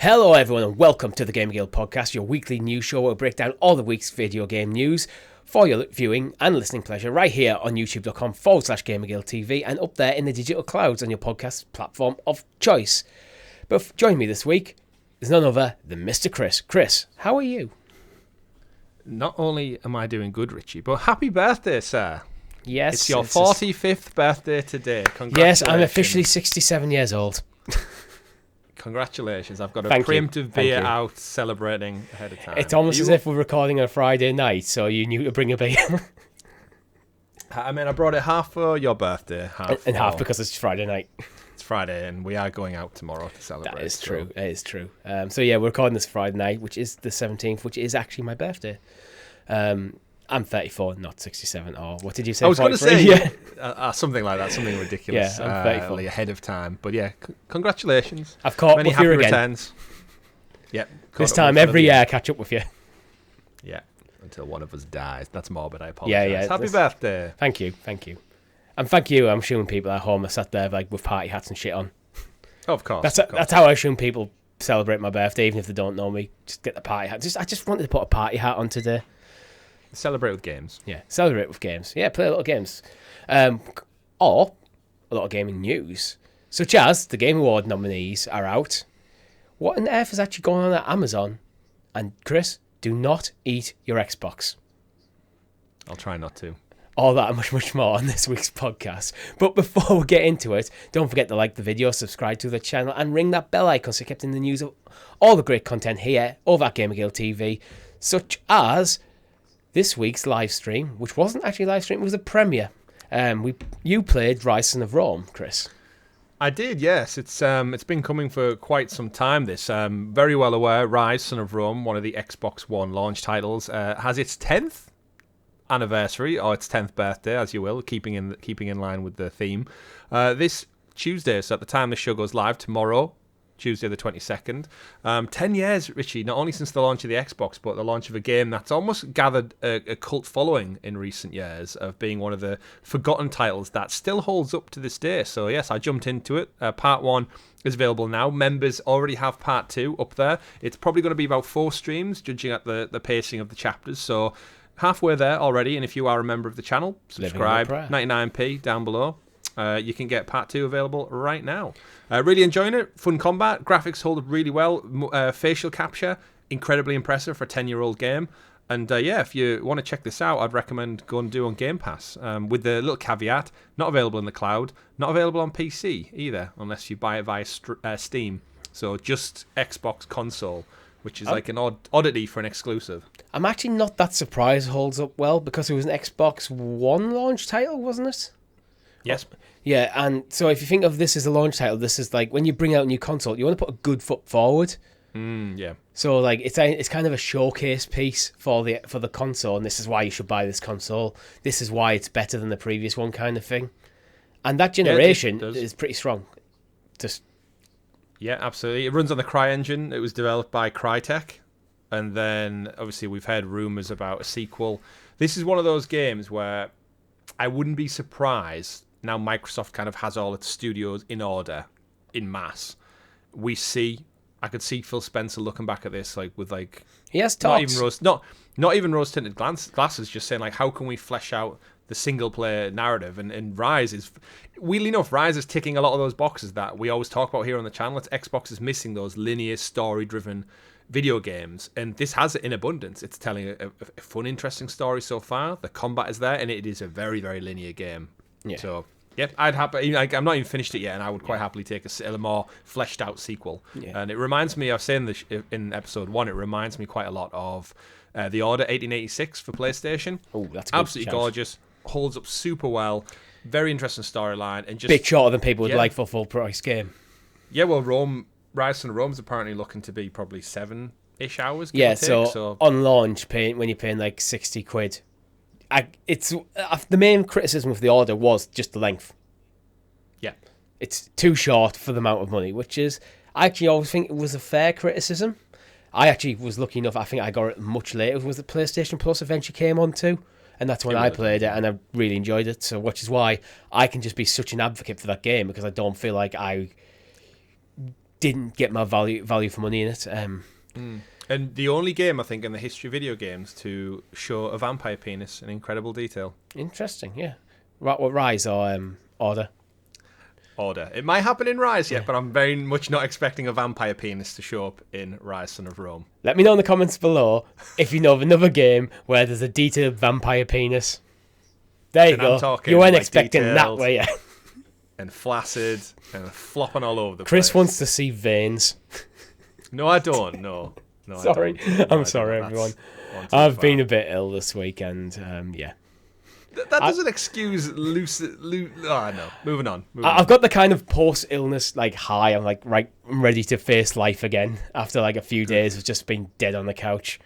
Hello everyone and welcome to the GamerGuild Podcast, your weekly news show where we break down all the week's video game news for your viewing and listening pleasure right here on youtube.com/GamerGuildTV and up there in the digital clouds on your podcast platform of choice. But join me this week is none other than Mr. Chris. Chris, how are you? Not only am I doing good, Richie, but happy birthday, sir. Yes. It's your 45th birthday today. Yes, I'm officially 67 years old. Congratulations. I've got a preemptive beer out celebrating ahead of time. It's almost as if we're recording on a Friday night, so you knew to bring a beer. I mean, I brought it half for your birthday. Half because it's Friday night. It's Friday, and we are going out tomorrow to celebrate. That is true. That is true. So yeah, we're recording this Friday night, which is the 17th, which is actually my birthday. I'm 34, not 67. Or what did you say? I was going to say something like that, something ridiculous. Yeah, I'm 34. Like ahead of time. But yeah, congratulations. I've caught Many up with happy you again. returns. Yep. This time every year I catch up with you. Yeah, until one of us dies. That's morbid. I apologize. Yeah. Happy birthday. Thank you. And thank you. I'm assuming people at home are sat there like with party hats and shit on. Oh, of course. That's how I assume people celebrate my birthday, even if they don't know me. Just get the party hat. I just wanted to put a party hat on today. Celebrate with games. Yeah, celebrate with games. Yeah, play a lot of games. Or a lot of gaming news. Such as the Game Award nominees are out. What on earth is actually going on at Amazon? And Chris, do not eat your Xbox. I'll try not to. All that and much more on this week's podcast. But before we get into it, don't forget to like the video, subscribe to the channel, and ring that bell icon so you're kept in the news of all the great content here over at GamerGuildTV, such as this week's live stream, which wasn't actually a live stream, it was a premiere. You played Rise of Rome, Chris. I did, yes. It's been coming for quite some time, this. Very well aware, Rise, Son of Rome, one of the Xbox One launch titles, has its 10th anniversary, or its 10th birthday, as you will, keeping in line with the theme. This Tuesday, so at the time the show goes live, tomorrow, Tuesday the 22nd. 10 years, Richie, not only since the launch of the Xbox, but the launch of a game that's almost gathered a cult following in recent years of being one of the forgotten titles that still holds up to this day. So yes, I jumped into it. Part 1 is available now. Members already have Part 2 up there. It's probably going to be about 4 streams, judging at the pacing of the chapters. So halfway there already, and if you are a member of the channel, subscribe, 99p down below. You can get Part 2 available right now. Really enjoying it. Fun combat. Graphics hold up really well. Facial capture, incredibly impressive for a 10-year-old game. And yeah, if you want to check this out, I'd recommend go and do on Game Pass. With the little caveat, not available in the cloud, not available on PC either, unless you buy it via Steam. So just Xbox console, which is like an oddity for an exclusive. I'm actually not that surprised it holds up well, because it was an Xbox One launch title, wasn't it? Yes. Yeah, and so if you think of this as a launch title, this is like when you bring out a new console, you want to put a good foot forward. Yeah. So like it's kind of a showcase piece for the console, and this is why you should buy this console. This is why it's better than the previous one, kind of thing. And that generation is pretty strong. Yeah, absolutely. It runs on the CryEngine. It was developed by Crytek, and then obviously we've heard rumors about a sequel. This is one of those games where I wouldn't be surprised. Now Microsoft kind of has all its studios in order, in mass. I could see Phil Spencer looking back at this he has talks. Not even rose tinted glasses, just saying like, how can we flesh out the single player narrative? And Rise is, weirdly enough, Rise is ticking a lot of those boxes that we always talk about here on the channel. It's Xbox is missing those linear story driven video games, and this has it in abundance. It's telling a fun, interesting story so far. The combat is there, and it is a very, very linear game. Yeah. So, yep, I'm not even finished it yet, and I would quite happily take a more fleshed out sequel. Yeah. And it reminds me, I was saying this in episode 1, it reminds me quite a lot of The Order 1886 for PlayStation. Oh, that's absolutely gorgeous. Holds up super well. Very interesting storyline, and just bit shorter than people would like for a full price game. Yeah, well, Rise of Rome's apparently looking to be probably 7-ish hours. Yeah, so on launch, when you're paying like 60 quid, it's the main criticism of The Order was just the length. Yeah, it's too short for the amount of money, which is I actually always think it was a fair criticism. I actually was lucky enough. I think I got it much later. It was the PlayStation Plus eventually came on too, and that's when I played it, and I really enjoyed it. So, which is why I can just be such an advocate for that game, because I don't feel like I didn't get my value for money in it. And the only game, I think, in the history of video games to show a vampire penis in incredible detail. Interesting, yeah. What Rise or Order? Order. It might happen in Rise yet, but I'm very much not expecting a vampire penis to show up in Rise, Son of Rome. Let me know in the comments below if you know of another game where there's a detailed vampire penis. There you go. You weren't expecting that, were you? And flaccid and flopping all over the place. Chris wants to see veins. No, I don't. No, sorry. I'm sorry, everyone. I've been a bit ill this week, and yeah. That doesn't excuse loose. Oh, no. Moving on. I've got the kind of post-illness high. I'm I'm ready to face life again after a few days of just being dead on the couch.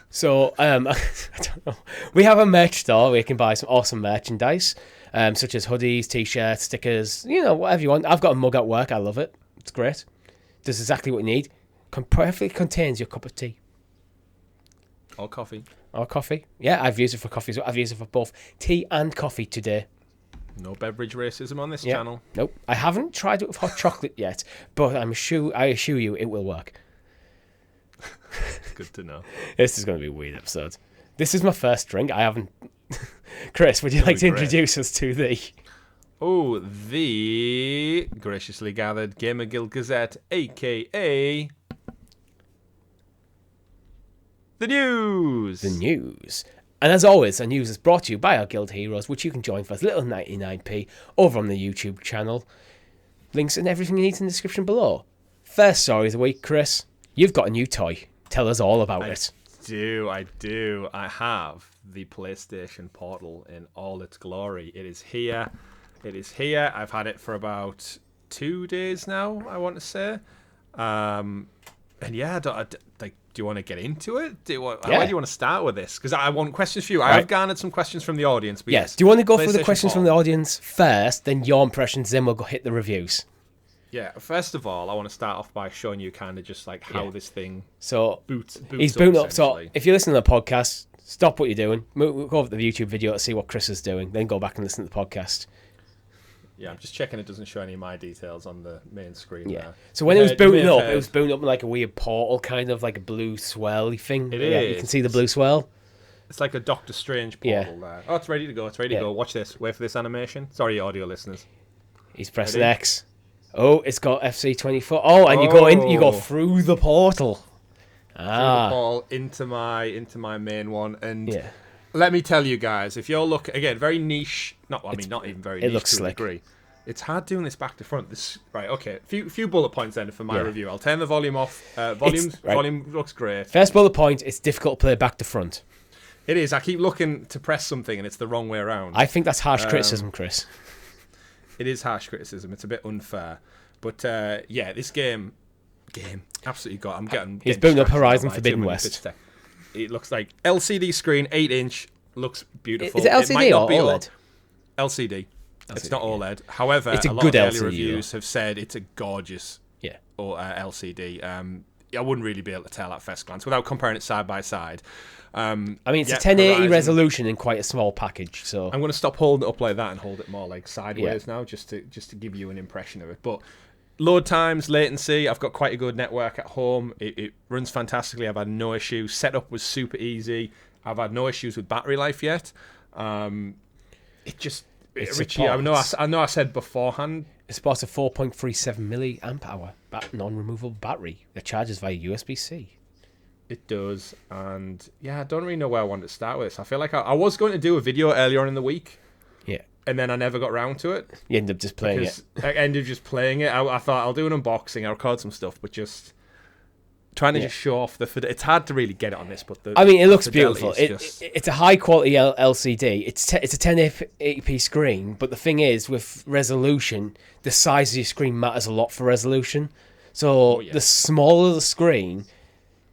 So I don't know. We have a merch store where you can buy some awesome merchandise, such as hoodies, t-shirts, stickers, whatever you want. I've got a mug at work. I love it. It's great. Does exactly what you need. Perfectly contains your cup of tea. Or coffee. Or coffee. Yeah, I've used it for coffee. So I've used it for both tea and coffee today. No beverage racism on this channel. Nope. I haven't tried it with hot chocolate yet, but I assure you it will work. Good to know. This is going to be a weird episode. This is my first drink. I haven't... Chris, would you like to introduce us to the graciously gathered Gamer Guild Gazette, a.k.a... The news! The news. And as always, the news is brought to you by our guild heroes, which you can join for as little 99p over on the YouTube channel. Links and everything you need in the description below. First story of the week, Chris. You've got a new toy. Tell us all about it. I do. I have the PlayStation Portal in all its glory. It is here. I've had it for about 2 days now, I want to say. And yeah, do you want to get into it? Where do you want to start with this? Because I want questions for you. Right. I've garnered some questions from the audience. Yes. Do you want to go through the questions from the audience first, then your impressions, then we'll go hit the reviews? Yeah. First of all, I want to start off by showing you kind of just how this thing boots he's booting up. So if you're listening to the podcast, stop what you're doing. Go over to the YouTube video to see what Chris is doing. Then go back and listen to the podcast. Yeah, I'm just checking it doesn't show any of my details on the main screen. Yeah. There. So when it was booting up, it was booting up like a weird portal, kind of like a blue swirly thing. It is. Yeah, you can see the blue swirl. It's like a Doctor Strange portal there. Oh, it's ready to go. It's ready to go. Watch this. Wait for this animation. Sorry, audio listeners. He's pressing X. Oh, it's got FC24. Oh, and you go in. You go through the portal. Through the portal into my main one, and let me tell you guys, if you're looking again, very niche. Not even very niche. It looks to slick. A degree. It's hard doing this back to front. Right, okay. Few bullet points then for my review. I'll turn the volume off. Volume looks great. First bullet point: it's difficult to play back to front. It is. I keep looking to press something and it's the wrong way around. I think that's harsh criticism, Chris. It is harsh criticism. It's a bit unfair, but this game, absolutely got. I'm getting. He's booting up Horizon Forbidden West. It looks like LCD screen, 8-inch, looks beautiful. Is it LCD or OLED? LCD. It's not OLED. However, it's a lot good of early LCD, reviews have said it's a gorgeous LCD. I wouldn't really be able to tell at first glance without comparing it side by side. I mean, it's a 1080 resolution in quite a small package. So I'm going to stop holding it up like that and hold it more like sideways now, just to give you an impression of it. But load times, latency, I've got quite a good network at home. It runs fantastically. I've had no issues. Setup was super easy. I've had no issues with battery life yet. Richie, I know I said beforehand. It supports a 4.37 milliamp hour non-removable battery that charges via USB-C. It does, and I don't really know where I want to start with this. I feel like I was going to do a video earlier on in the week. Yeah. And then I never got round to it. You end up just playing it. I ended up just playing it. I thought I'll do an unboxing, I'll record some stuff, but just trying to just show off the. It's hard to really get it on this, but it looks beautiful. It's a high quality LCD. It's a 1080p screen, but the thing is, with resolution, the size of your screen matters a lot for resolution. So the smaller the screen,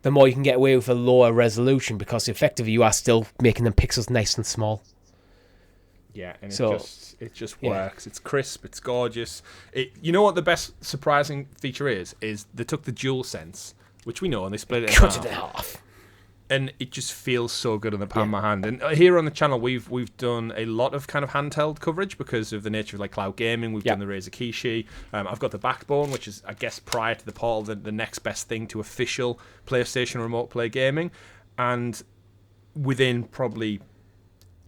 the more you can get away with a lower resolution, because effectively you are still making them pixels nice and small. Yeah, and it just works. It's crisp. It's gorgeous. You know what the best surprising feature is? Is they took the DualSense, which we know, and they split it in half. And it just feels so good in the palm of my hand. And here on the channel, we've done a lot of kind of handheld coverage because of the nature of like cloud gaming. We've done the Razer Kishi. I've got the Backbone, which is, I guess, prior to the Portal, the next best thing to official PlayStation remote play gaming. And within probably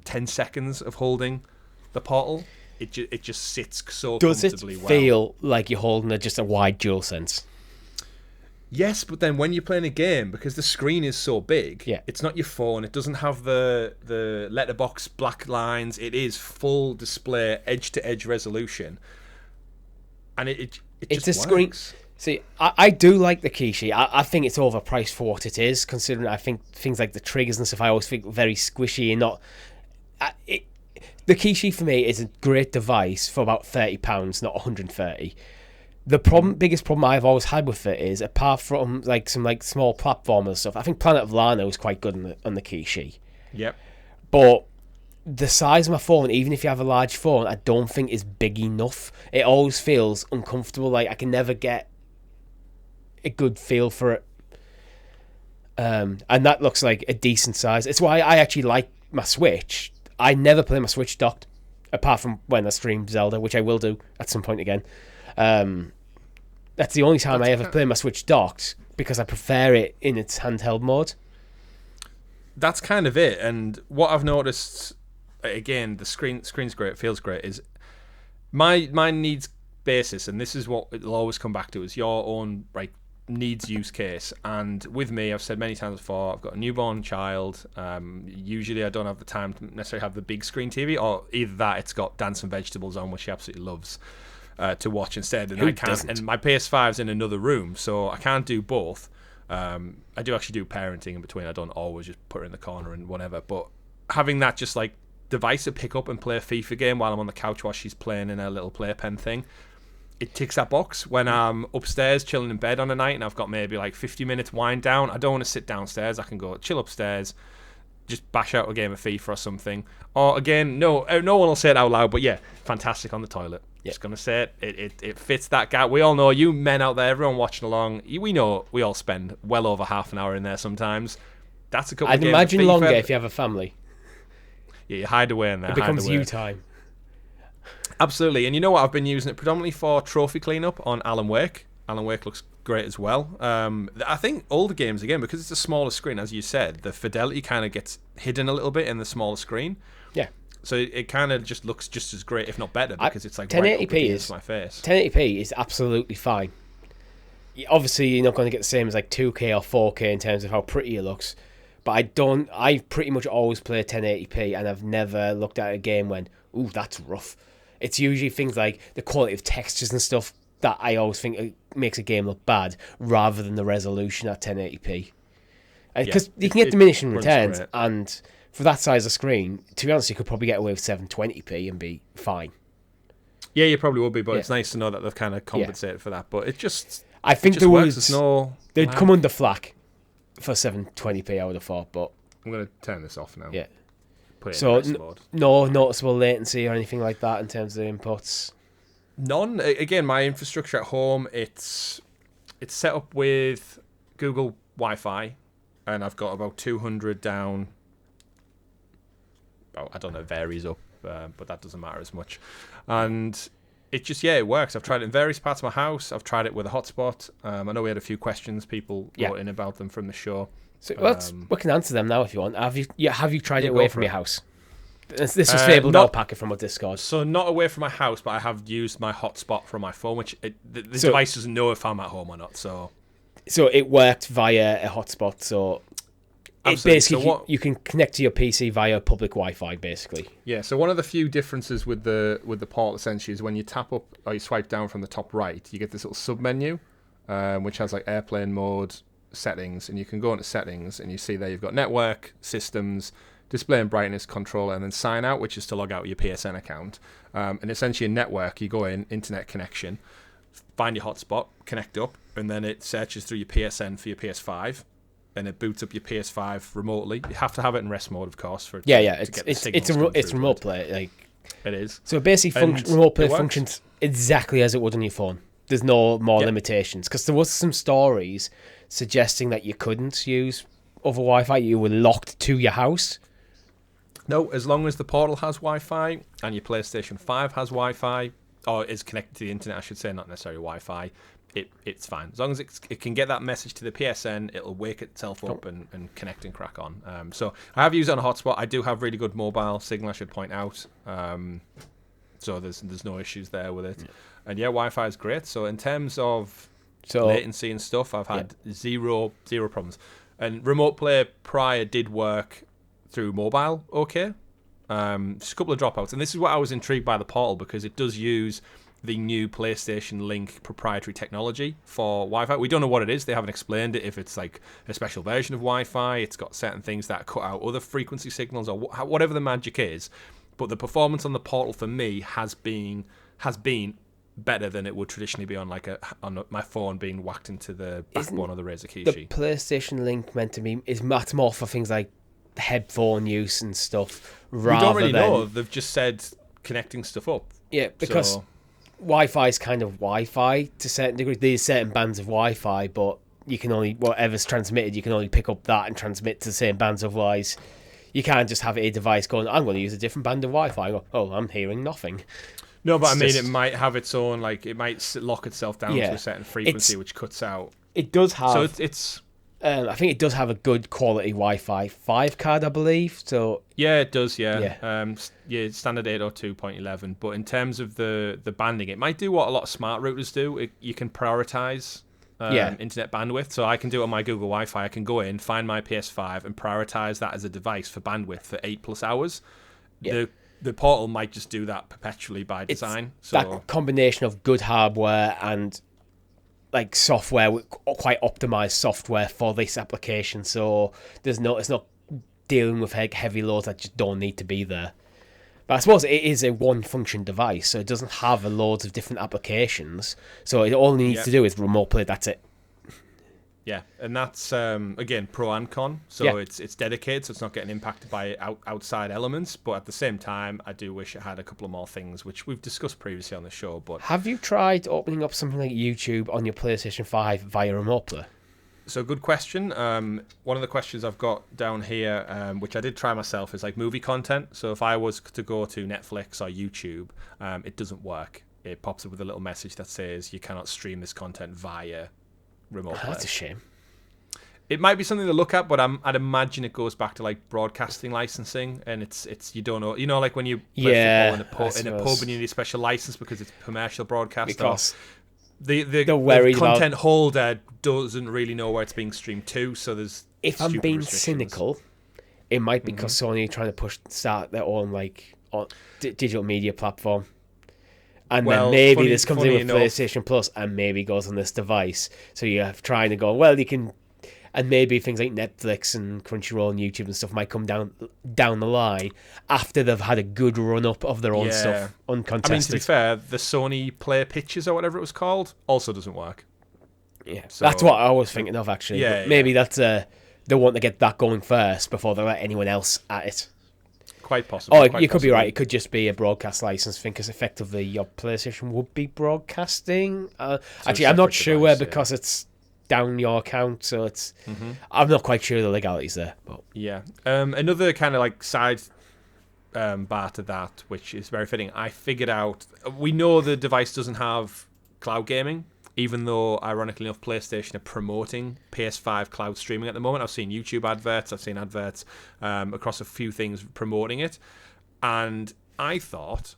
10 seconds of holding the Portal, it just sits so comfortably well. Does it feel like you're holding just a wide DualSense? Yes, but then when you're playing a game, because the screen is so big, it's not your phone. It doesn't have the letterbox black lines. It is full display, edge-to-edge resolution. And it just works. Screen. See, I do like the Kishi. I think it's overpriced for what it is, considering I think things like the triggers and stuff I always think very squishy and not... the Kishi for me is a great device for about £30, not $130. The biggest problem I've always had with it is, apart from like some like small platformer stuff, I think Planet of Lana was quite good on the Kishi. Yep. But the size of my phone, even if you have a large phone, I don't think is big enough. It always feels uncomfortable. Like I can never get a good feel for it. And that looks like a decent size. It's why I actually like my Switch. I never play my Switch docked, apart from when I stream Zelda, which I will do at some point again. That's the only time I ever play my Switch docked, because I prefer it in its handheld mode. That's kind of it. And what I've noticed, again, the screen's great, it feels great, is my needs basis, and this is what it'll always come back to, is your own needs use case. And with me, I've said many times before, I've got a newborn child. Usually I don't have the time to necessarily have the big screen TV, or either that, it's got Dance and Vegetables on, which she absolutely loves. To watch instead, and and my PS5's in another room, so I can't do both. I do actually do parenting in between. I don't always just put her in the corner and whatever, but having that just like device to pick up and play a FIFA game while I'm on the couch while she's playing in her little playpen thing, it ticks that box. When I'm upstairs chilling in bed on a night and I've got maybe like 50 minutes wind down, I don't want to sit downstairs. I can go chill upstairs, just bash out a game of FIFA or something. Or again, no one will say it out loud, but yeah, fantastic on the toilet. Just gonna say it fits that gap. We all know, you men out there, everyone watching along, we know we all spend well over half an hour in there sometimes. That's a couple of games. I'd imagine longer if you have a family. Yeah, you hide away in there. It becomes you time. Absolutely. And you know what? I've been using it predominantly for trophy cleanup on Alan Wake. Alan Wake looks great as well. I think older games, again, because it's a smaller screen, as you said, the fidelity kind of gets hidden a little bit in the smaller screen. Yeah. So it kind of just looks just as great, if not better, because it's like 1080p right up against my face. 1080p is absolutely fine. Obviously, you're not going to get the same as like 2K or 4K in terms of how pretty it looks. But I pretty much always play 1080p, and I've never looked at a game when, ooh, that's rough. It's usually things like the quality of textures and stuff that I always think makes a game look bad, rather than the resolution at 1080p. Because you can get diminishing returns, and for that size of screen, to be honest, you could probably get away with 720p and be fine. Yeah, you probably would be, but it's nice to know that they've kind of compensated for that. But it just, I think there was they'd come under flack for 720p, I would have thought. But I'm going to turn this off now. Yeah. So no noticeable latency or anything like that in terms of the inputs. None. Again, my infrastructure at home, it's set up with Google Wi-Fi, and I've got about 200 down. Oh, I don't know, it varies up, but that doesn't matter as much. And it just, it works. I've tried it in various parts of my house. I've tried it with a hotspot. I know we had a few questions people wrote in about them from the show. So we can answer them now if you want. Have you tried it away from your house? This was Fabled Alpaca from our Discord. So not away from my house, but I have used my hotspot from my phone, which the device doesn't know if I'm at home or not. So it worked via a hotspot. So basically, you can connect to your PC via public Wi-Fi, basically. Yeah. So one of the few differences with the Portal essentially is when you tap up or you swipe down from the top right, you get this little sub menu, which has like airplane mode, settings, and you can go into settings and you see there you've got network, systems, display and brightness, controller, and then sign out, which is to log out your PSN account. And essentially in network, you go in, internet connection, find your hotspot, connect up, and then it searches through your PSN for your PS5. Then it boots up your PS5 remotely. You have to have it in rest mode, of course, for it's remote play. Like it is. So basically, remote play functions exactly as it would on your phone. There's no more limitations, because there was some stories suggesting that you couldn't use other Wi-Fi, you were locked to your house? No, as long as the Portal has Wi-Fi and your PlayStation 5 has Wi-Fi, or is connected to the internet, I should say, not necessarily Wi-Fi, it's fine. As long as it can get that message to the PSN, it'll wake itself up and connect and crack on. So I have used it on a hotspot. I do have really good mobile signal, I should point out. So there's no issues there with it. Yeah. And yeah, Wi-Fi is great. So in terms of latency and stuff, I've had zero problems. And remote play prior did work through mobile okay. Just a couple of dropouts. And this is what I was intrigued by the Portal, because it does use the new PlayStation Link proprietary technology for Wi-Fi. We don't know what it is. They haven't explained it. If it's like a special version of Wi-Fi, it's got certain things that cut out other frequency signals, or whatever the magic is. But the performance on the Portal for me has been better than it would traditionally be on on my phone being whacked into the backbone of the Razer Kishi. The PlayStation Link meant to be is much more for things like headphone use and stuff. We don't really know. They've just said connecting stuff up. Yeah, because Wi-Fi is kind of Wi-Fi to a certain degree. There's certain bands of Wi-Fi, but you can only, whatever's transmitted, you can only pick up that and transmit to the same bands. Otherwise, you can't just have a device going, I'm going to use a different band of Wi-Fi. I go, oh, I'm hearing nothing. No, but it might have its own, it might lock itself down to a certain frequency, which cuts out. It does have. So it's I think it does have a good quality Wi-Fi 5 card, I believe. So yeah, it does. Yeah, standard 802.11. But in terms of the banding, it might do what a lot of smart routers do. You can prioritize internet bandwidth. So I can do it on my Google Wi-Fi. I can go in, find my PS5, and prioritize that as a device for bandwidth for 8+ hours. Yeah. The Portal might just do that perpetually by design. So that combination of good hardware and software, quite optimized software for this application, so it's not dealing with heavy loads that just don't need to be there. But I suppose it is a one function device, so it doesn't have loads of different applications, so it all it needs to do is remote play. That's it. Yeah, and that's again pro and con. So it's dedicated, so it's not getting impacted by outside elements. But at the same time, I do wish it had a couple of more things, which we've discussed previously on the show. But have you tried opening up something like YouTube on your PlayStation 5 via remote play? So good question. One of the questions I've got down here, which I did try myself, is movie content. So if I was to go to Netflix or YouTube, it doesn't work. It pops up with a little message that says you cannot stream this content via remote play. That's a shame. It might be something to look at, but I'd imagine it goes back to broadcasting licensing, and it's you don't know, when you play football in a pub and you need a special license because it's commercial broadcast. Because the content holder doesn't really know where it's being streamed to, so there's. If I'm being cynical, it might be because Sony are trying to start their own digital media platform. And then maybe this comes in with PlayStation Plus and maybe goes on this device. So you're trying to go, you can... And maybe things like Netflix and Crunchyroll and YouTube and stuff might come down the line after they've had a good run-up of their own stuff, uncontested. I mean, to be fair, the Sony Play Pictures or whatever it was called also doesn't work. Yeah, so, that's what I was thinking of, actually. Yeah, maybe that's they want to get that going first before they let anyone else at it. Quite possible. You could be right. It could just be a broadcast license thing, because effectively your PlayStation would be broadcasting. Actually, I'm not sure because it's down your account, so it's. I'm not quite sure the legalities there. But yeah, another kind of side bar to that, which is very fitting. I figured out. We know the device doesn't have cloud gaming, even though, ironically enough, PlayStation are promoting PS5 cloud streaming at the moment. I've seen YouTube adverts, I've seen adverts across a few things promoting it. And I thought,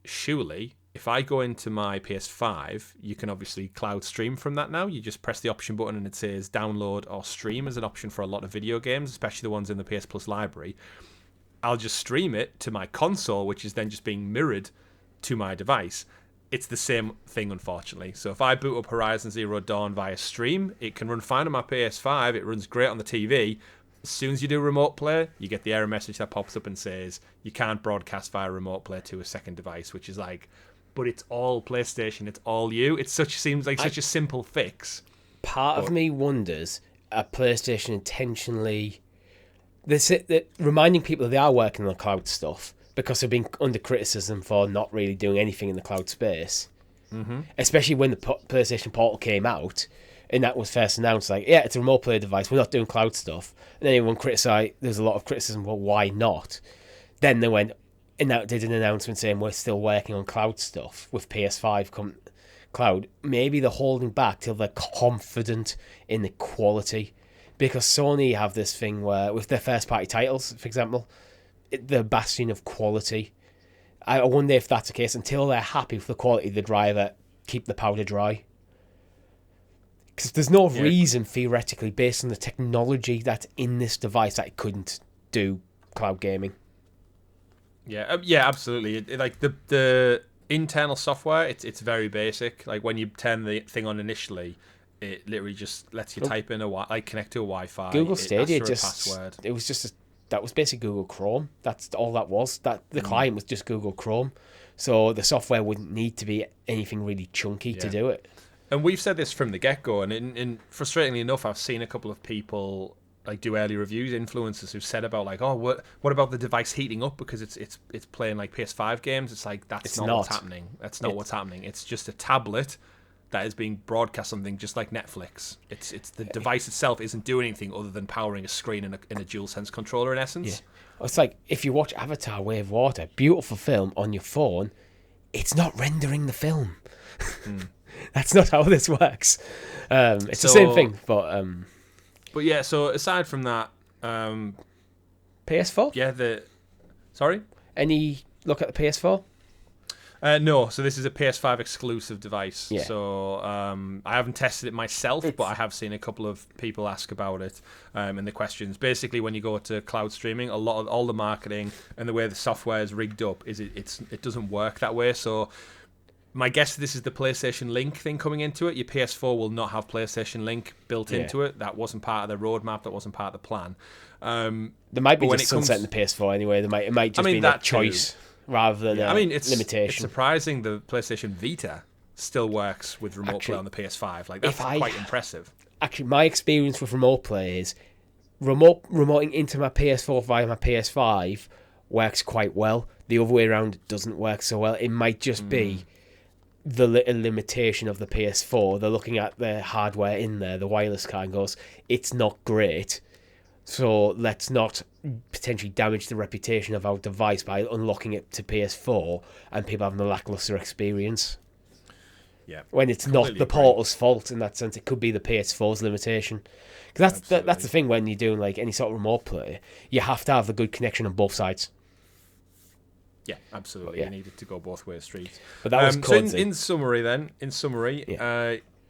surely, if I go into my PS5, you can obviously cloud stream from that now. You just press the option button and it says download or stream as an option for a lot of video games, especially the ones in the PS Plus library. I'll just stream it to my console, which is then just being mirrored to my device. It's the same thing, unfortunately. So if I boot up Horizon Zero Dawn via stream, it can run fine on my PS5. It runs great on the TV. As soon as you do remote play, you get the error message that pops up and says you can't broadcast via remote play to a second device, which is but it's all PlayStation. It's all you. Seems like such a simple fix. Part of me wonders, are PlayStation intentionally reminding people that they are working on cloud stuff, because they've been under criticism for not really doing anything in the cloud space. Especially when the PlayStation Portal came out, and that was first announced, like, yeah, it's a remote play device, we're not doing cloud stuff. And then everyone criticised, there's a lot of criticism, well, why not? Then they went, and that did an announcement saying we're still working on cloud stuff with PS5 cloud. Maybe they're holding back till they're confident in the quality. Because Sony have this thing where, with their first-party titles, for example, the bastion of quality. I wonder if that's the case. Until they're happy with the quality of the driver, keep the powder dry. Because there's no reason, theoretically, based on the technology that's in this device, that it couldn't do cloud gaming. Yeah, absolutely. Like the internal software, it's very basic. Like when you turn the thing on initially, it literally just lets you type in connect to a Wi-Fi. Google Stadia password. It was just that was basically Google Chrome. That's all that was. That the client was just Google Chrome, so the software wouldn't need to be anything really chunky to do it. And we've said this from the get-go, and frustratingly enough, I've seen a couple of people like do early reviews, influencers who've said about like, oh, what about the device heating up because it's playing like PS5 games? It's like that's not what's happening. That's not what's happening. It's just a tablet that is being broadcast something just like Netflix. It's the device itself isn't doing anything other than powering a screen and a DualSense controller in essence. Yeah. It's like if you watch Avatar: Way of Water, beautiful film on your phone, it's not rendering the film. That's not how this works. It's the same thing, but yeah. So aside from that, PS4. Yeah. Sorry. Any look at the PS4? No, so this is a PS5 exclusive device. Yeah. So I haven't tested it myself, but I have seen a couple of people ask about it in the questions. Basically, when you go to cloud streaming, a lot of all the marketing and the way the software is rigged up is it doesn't work that way. So my guess this is the PlayStation Link thing coming into it. Your PS4 will not have PlayStation Link built into it. That wasn't part of the roadmap. That wasn't part of the plan. There might be just sunsetting the PS4 anyway. It might just be that choice. Too. Rather than it's limitation. It's surprising the PlayStation Vita still works with remote play on the PS5. Like that's quite impressive. Actually, my experience with remote play is remoting into my PS4 via my PS5 works quite well. The other way around doesn't work so well. It might just be the little limitation of the PS4. They're looking at the hardware in there, the wireless card, and goes, it's not great. So let's not potentially damage the reputation of our device by unlocking it to PS4 and people having a lackluster experience. Yeah, when it's not the portal's fault in that sense, it could be the PS4's limitation. Because that's the thing when you're doing like any sort of remote play, you have to have a good connection on both sides. Yeah, absolutely. You need it to go both ways streets. But that was so in summary,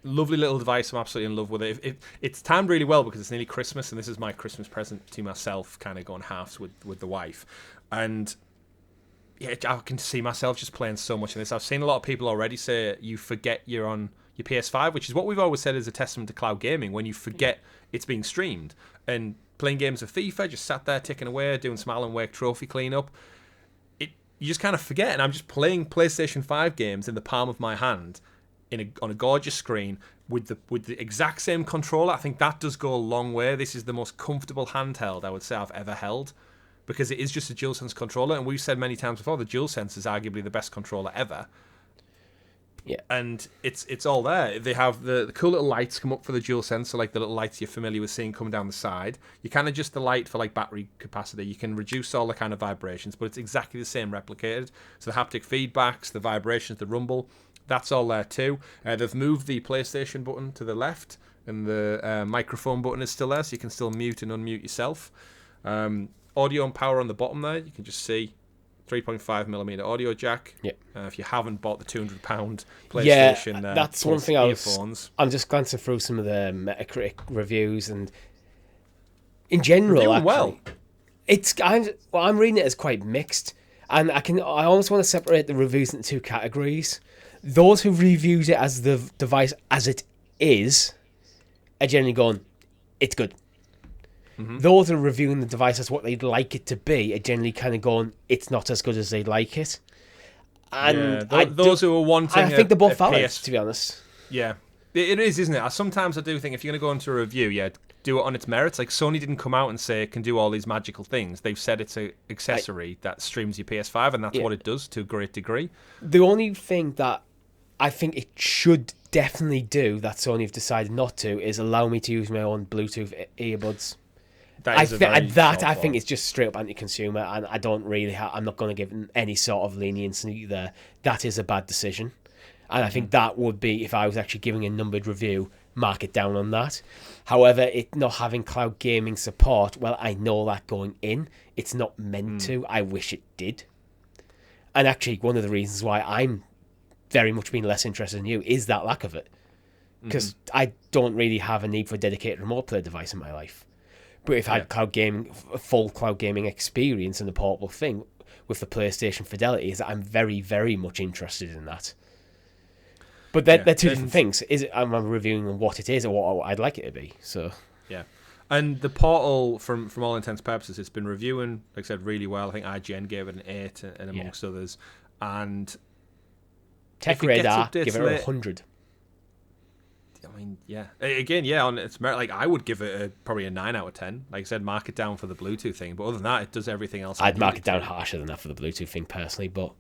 lovely little device. I'm absolutely in love with it. It's timed really well because it's nearly Christmas, and this is my Christmas present to myself, kind of going halves with the wife. And yeah, I can see myself just playing so much of this. I've seen a lot of people already say you forget you're on your PS5, which is what we've always said is a testament to cloud gaming, when you forget it's being streamed. And playing games of FIFA, just sat there ticking away, doing some Alan Wake trophy cleanup. You just kind of forget, and I'm just playing PlayStation 5 games in the palm of my hand on a gorgeous screen with the exact same controller. I think that does go a long way. This is the most comfortable handheld I would say I've ever held, because it is just a DualSense controller, and we've said many times before the DualSense is arguably the best controller ever. Yeah, and it's all there. They have the cool little lights come up for the DualSense, so like the little lights you're familiar with seeing come down the side. You can adjust the light for like battery capacity. You can reduce all the kind of vibrations, but it's exactly the same replicated. So the haptic feedbacks, the vibrations, the rumble, that's all there too. They've moved the PlayStation button to the left, and the microphone button is still there, so you can still mute and unmute yourself. Audio and power on the bottom there, you can just see 3.5mm audio jack. Yeah. If you haven't bought the £200 PlayStation, that's one thing. I'm just glancing through some of the Metacritic reviews, and in general, I'm reading it as quite mixed, and I almost want to separate the reviews into two categories. Those who reviewed it as the device as it is are generally going, it's good. Mm-hmm. Those who are reviewing the device as what they'd like it to be are generally kind of going, it's not as good as they'd like it. And those who are wanting, I think they're both valid, to be honest. Yeah, it is, isn't it? Sometimes I do think if you're going to go into a review, do it on its merits. Like Sony didn't come out and say it can do all these magical things. They've said it's an accessory that streams your PS5, and that's what it does to a great degree. The only thing that I think it should definitely do, that Sony have decided not to, is allow me to use my own Bluetooth earbuds. I think it's just straight up anti-consumer, and I don't really I'm not going to give them any sort of leniency there. That is a bad decision. And I think that would be, if I was actually giving a numbered review, mark it down on that. However, it not having cloud gaming support, well, I know that going in, it's not meant to. I wish it did. And actually, one of the reasons why I'm very much being less interested in you is that lack of it. Because I don't really have a need for a dedicated remote play device in my life. But if I had cloud gaming, a full cloud gaming experience and a portable thing with the PlayStation fidelities, I'm very, very much interested in that. But they're two different things. I'm reviewing what it is or what I'd like it to be. So and the Portal, from all intents and purposes, it's been reviewing, like I said, really well. I think IGN gave it an 8, and amongst others. And Tech Radar give it 100. I mean, again, on its merit, like I would give it probably a 9 out of 10. Like I said, mark it down for the Bluetooth thing, but other than that, it does everything else. I'd mark it down harsher than that for the Bluetooth thing personally, but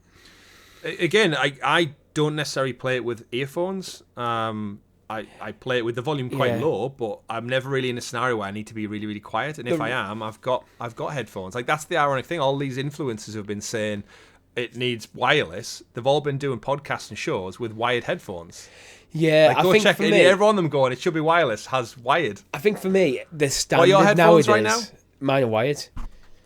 again, I don't necessarily play it with earphones. I play it with the volume quite low, but I'm never really in a scenario where I need to be really, really quiet. And if I am, I've got headphones. Like that's the ironic thing. All these influencers have been saying it needs wireless. They've all been doing podcasts and shows with wired headphones. Yeah, like, go I think check for it. me, every one of them going, it should be wireless, has wired. I think for me, the standard are your headphones nowadays, right now? Mine are wired.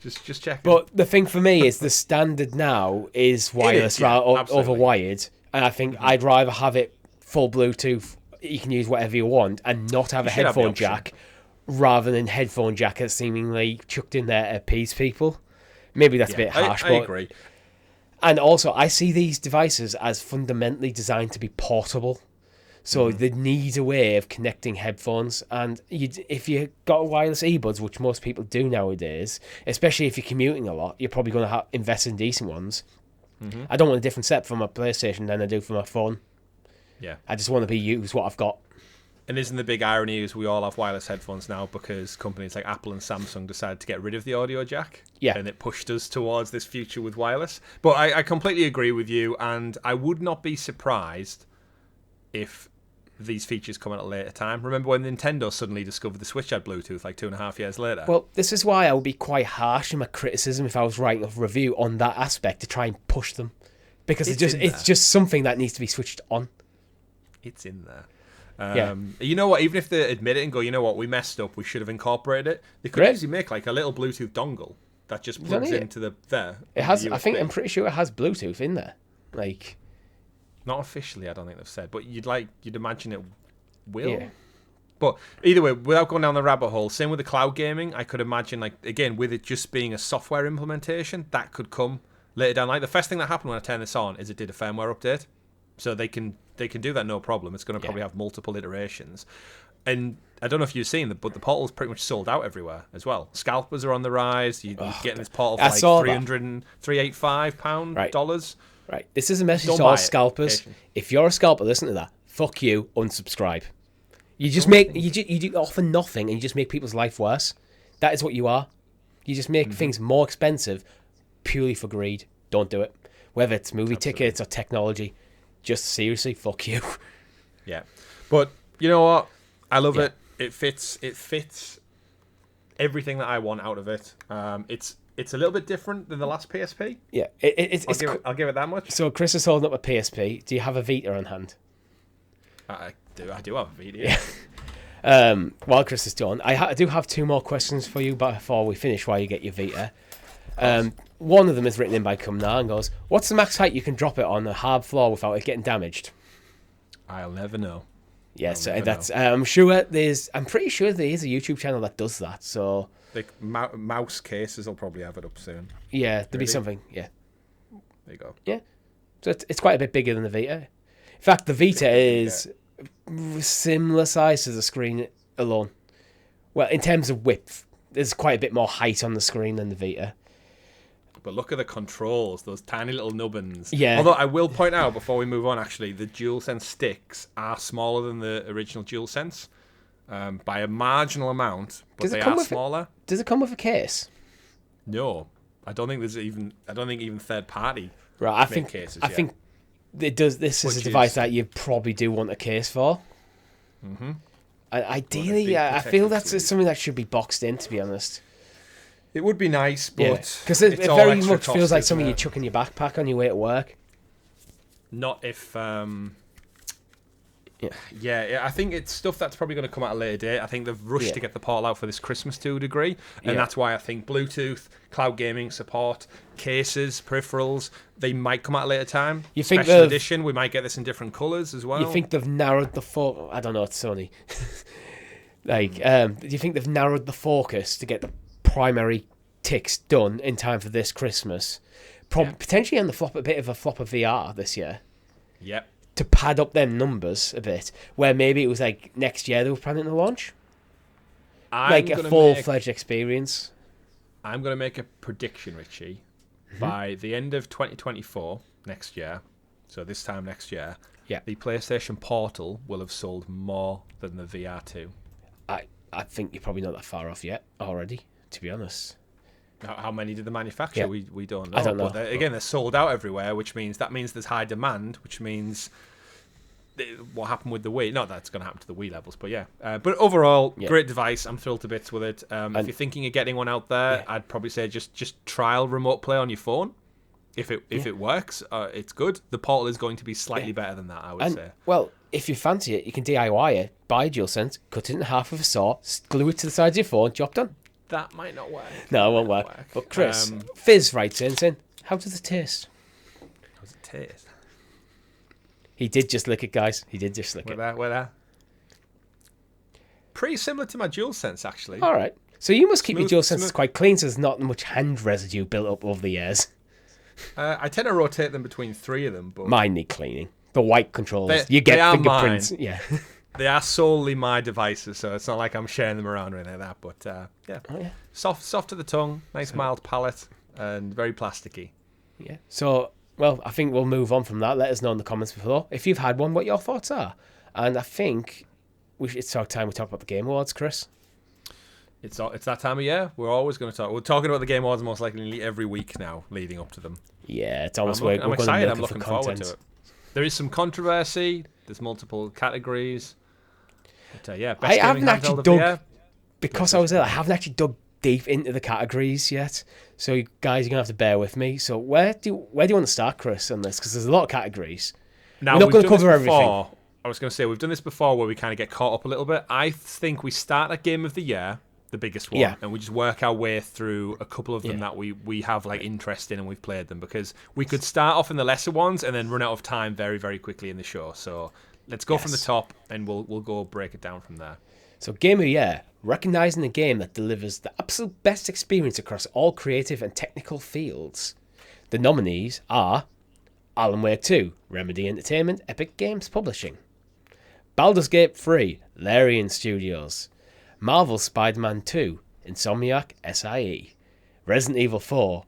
Just check. But the thing for me is the standard now is wireless over wired, and I think I'd rather have it full Bluetooth. You can use whatever you want, and not have a headphone jack, rather than headphone jack that's seemingly chucked in there to appease people. Maybe that's a bit harsh, I agree. And also, I see these devices as fundamentally designed to be portable. So they need a way of connecting headphones. And if you got wireless earbuds, which most people do nowadays, especially if you're commuting a lot, you're probably going to invest in decent ones. I don't want a different set for my PlayStation than I do for my phone. Yeah, I just want to use what I've got. And isn't the big irony is we all have wireless headphones now because companies like Apple and Samsung decided to get rid of the audio jack. Yeah. And it pushed us towards this future with wireless. But I completely agree with you, and I would not be surprised if these features come at a later time. Remember when Nintendo suddenly discovered the Switch had Bluetooth like 2.5 years later? Well, this is why I would be quite harsh in my criticism if I was writing a review on that aspect to try and push them. Because it's just something that needs to be switched on. It's in there. You know what? Even if they admit it and go, you know what, we messed up, we should have incorporated it. They could easily make like a little Bluetooth dongle that just plugs into the there. It has. I think I'm pretty sure it has Bluetooth in there. Like, not officially, I don't think they've said, but you'd imagine it will. Yeah. But either way, without going down the rabbit hole, same with the cloud gaming. I could imagine, like again, with it just being a software implementation, that could come later down. Like the first thing that happened when I turned this on is it did a firmware update, so they can do that no problem. It's going to probably have multiple iterations. And I don't know if you've seen but the Portal's pretty much sold out everywhere as well. Scalpers are on the rise. You're getting this Portal for like £385 dollars. Right. This is a message to all scalpers. If you're a scalper, listen to that. Fuck you. Unsubscribe. You just you do offer nothing, and you just make people's life worse. That is what you are. You just make things more expensive purely for greed. Don't do it. Whether it's movie tickets or technology, just seriously, fuck you. Yeah. But you know what? I love it. It fits everything that I want out of it. It's a little bit different than the last PSP. Yeah. I'll give it that much. So Chris is holding up a PSP. Do you have a Vita on hand? I do have a Vita. Yeah. While Chris is done, I do have 2 more questions for you before we finish while you get your Vita. One of them is written in by Cumnar and goes, what's the max height you can drop it on a hard floor without it getting damaged? I'll never know. Yes, I'm pretty sure there is a YouTube channel that does that. So the mouse cases will probably have it up soon. Yeah, there'll be something. Yeah. There you go. Yeah. So it's quite a bit bigger than the Vita. In fact, the Vita is similar size to the screen alone. Well, in terms of width, there's quite a bit more height on the screen than the Vita. But look at the controls, those tiny little nubbins. Yeah. Although I will point out before we move on, actually, the DualSense sticks are smaller than the original DualSense by a marginal amount, but they are smaller. Does it come with a case? No, I don't think even third party. Right, I think it does. This is a device that you probably do want a case for. Mm-hmm. And ideally, I feel that's something that should be boxed in, to be honest. It would be nice, but because it very much feels like something you chuck in your backpack on your way to work. Not if. Yeah, I think it's stuff that's probably going to come at a later date. I think they've rushed to get the portal out for this Christmas to a degree, and that's why I think Bluetooth, cloud gaming support, cases, peripherals, they might come at a later time. You think Special edition, we might get this in different colours as well. You think they've narrowed the focus? I don't know, it's Sony. Do you think they've narrowed the focus to get the primary ticks done in time for this Christmas? Potentially on a bit of a flop of VR this year. Yep. To pad up them numbers a bit, where maybe it was like next year they were planning to launch, like a full-fledged experience. I'm going to make a prediction, Richie. By the end of 2024, next year, so this time next year, the PlayStation Portal will have sold more than the VR2. I think you're probably not that far off yet already, to be honest. How many did they manufacture? We don't know. I don't know. But they're sold out everywhere, which means there's high demand, which means what happened with the Wii. Not that it's going to happen to the Wii levels, but but overall, great device. I'm thrilled to bits with it. If you're thinking of getting one out there, I'd probably say just trial remote play on your phone. If it works, it's good. The Portal is going to be slightly better than that, I would say. Well, if you fancy it, you can DIY it, buy a DualSense, cut it in half with a saw, glue it to the side of your phone, job done. That might not work. No, it won't work. But Chris, Fizz writes in, how does it taste? How does it taste? He did just lick it, guys. He did just lick it. Where that? Pretty similar to my DualSense, actually. All right. So you must keep your DualSenses quite clean, so there's not much hand residue built up over the years. I tend to rotate them between three of them, but mine need cleaning. The white controllers, you get fingerprints. Mine. Yeah. They are solely my devices, so it's not like I'm sharing them around or anything like that. But soft to the tongue, nice mild palate, and very plasticky. Yeah. So, well, I think we'll move on from that. Let us know in the comments below if you've had one, what your thoughts are. And I think it's our time we talk about the Game Awards, Chris. It's that time of year. We're always going to talk. We're talking about the Game Awards most likely every week now, leading up to them. Yeah, it's almost I'm excited. I'm looking forward to it. There is some controversy. There's multiple categories. But, best I haven't actually dug because I was there. I haven't actually dug deep into the categories yet. So, you guys, you're gonna have to bear with me. So, where do you want to start, Chris, on this? Because there's a lot of categories. Now, we're not going to cover everything. I was going to say we've done this before, where we kind of get caught up a little bit. I think we start at Game of the Year, the biggest one, and we just work our way through a couple of them that we have like interest in and we've played them, because we could start off in the lesser ones and then run out of time very, very quickly in the show. So let's go from the top and we'll go break it down from there. So Game of the Year, recognising a game that delivers the absolute best experience across all creative and technical fields. The nominees are Alan Wake 2, Remedy Entertainment, Epic Games Publishing; Baldur's Gate 3, Larian Studios; Marvel's Spider-Man 2, Insomniac SIE; Resident Evil 4,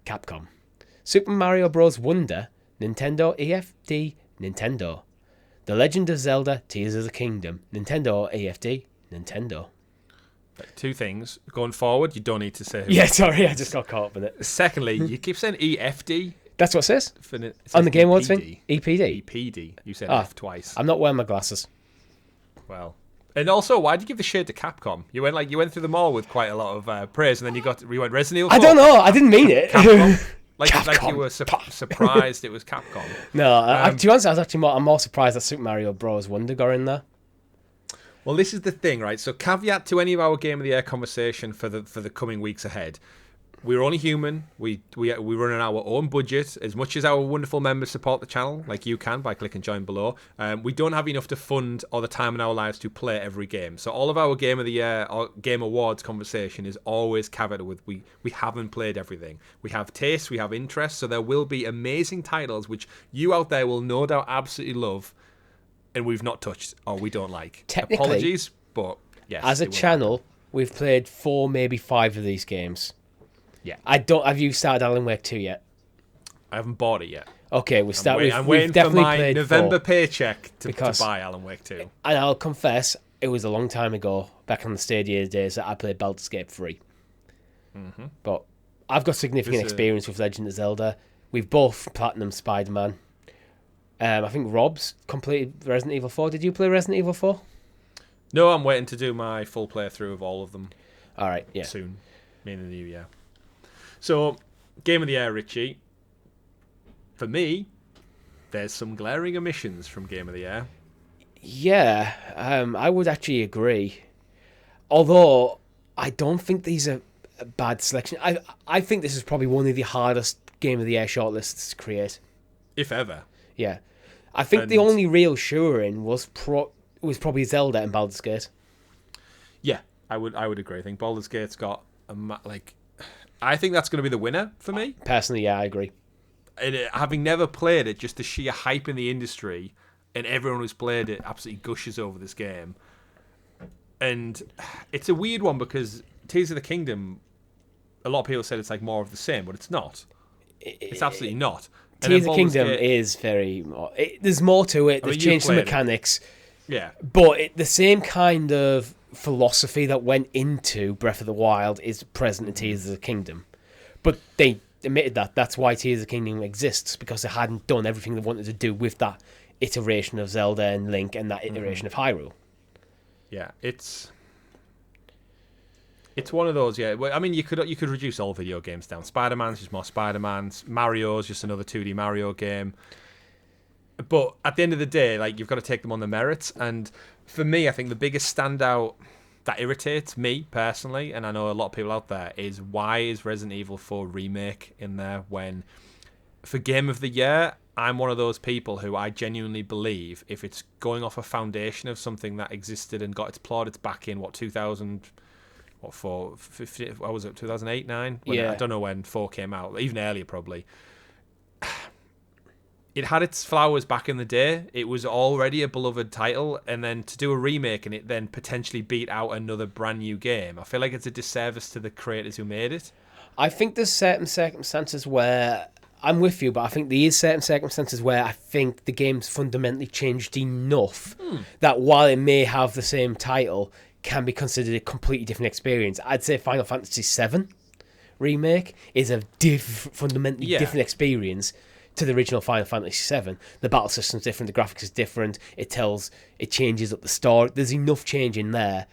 Capcom; Super Mario Bros. Wonder, Nintendo EFD, Nintendo; The Legend of Zelda, Tears of the Kingdom, Nintendo EFD, Nintendo. Two things. Going forward, you don't need to say who. Yeah, sorry, I just got caught up with it. Secondly, you keep saying EFD. That's what it says. It on the Game Awards thing? EPD. EPD. You said F twice. I'm not wearing my glasses. Well. And also, why did you give the shade to Capcom? You went through them all with quite a lot of praise, and then you went Resident Evil 4. I don't know. I didn't mean it. Capcom. Like you were surprised it was Capcom. No, to be honest, I'm more surprised that Super Mario Bros. Wonder got in there. Well, this is the thing, right? So, caveat to any of our Game of the Year conversation for the coming weeks ahead. We're only human. We run on our own budget. As much as our wonderful members support the channel, like you can by clicking join below, we don't have enough to fund or the time in our lives to play every game. So all of our Game of the Year or Game Awards conversation is always caveated with we haven't played everything. We have taste, we have interest, so there will be amazing titles which you out there will no doubt absolutely love, and we've not touched or we don't like. Technically, apologies, but yes. As a channel, we've played 4, maybe 5 of these games. Yeah. Have you started Alan Wake 2 yet? I haven't bought it yet. Okay, I'm waiting for my November paycheck to buy Alan Wake 2. And I'll confess, it was a long time ago, back on the Stadia days, that I played Baldur's Gate 3. Mm-hmm. But I've got significant experience with Legend of Zelda. We've both platinum Spider-Man. I think Rob's completed Resident Evil 4. Did you play Resident Evil 4? No, I'm waiting to do my full playthrough of all of them. All right, yeah. Soon, in the new year. So, Game of the Year, Richie. For me, there's some glaring omissions from Game of the Year. Yeah, I would actually agree. Although, I don't think these are a bad selection. I think this is probably one of the hardest Game of the Year shortlists to create. If ever. Yeah. I think the only real sure-in was probably Zelda and Baldur's Gate. Yeah, I would agree. I think Baldur's Gate's got I think that's going to be the winner for me. Personally, yeah, I agree. And having never played it, just the sheer hype in the industry, and everyone who's played it absolutely gushes over this game. And it's a weird one because Tears of the Kingdom, a lot of people said it's like more of the same, but it's not. It's absolutely not. Tears of the Kingdom is very... there's more to it. They've changed some mechanics. Yeah. But the same kind of philosophy that went into Breath of the Wild is present in Tears of the Kingdom. But they admitted that. That's why Tears of the Kingdom exists, because they hadn't done everything they wanted to do with that iteration of Zelda and Link and that iteration of Hyrule. Yeah, it's one of those. Yeah, I mean, you could reduce all video games down. Spider-Man's just more Spider-Man's. Mario's just another 2D Mario game. But at the end of the day, like, you've got to take them on the merits. And for me, I think the biggest standout that irritates me personally, and I know a lot of people out there, is why is Resident Evil 4 Remake in there when, for Game of the Year, I'm one of those people who I genuinely believe if it's going off a foundation of something that existed and got its plaudits back in, 2008, 9? Yeah. I don't know when 4 came out, even earlier probably. It had its flowers back in the day. It was already a beloved title, and then to do a remake and it then potentially beat out another brand new game, I feel like it's a disservice to the creators who made it. I think there's certain circumstances where... I'm with you, but I think there is certain circumstances where I think the game's fundamentally changed enough that while it may have the same title, can be considered a completely different experience. I'd say Final Fantasy VII Remake is a fundamentally different experience to the original Final Fantasy VII. The battle system's different, the graphics is different, it changes up the story. There's enough change in there.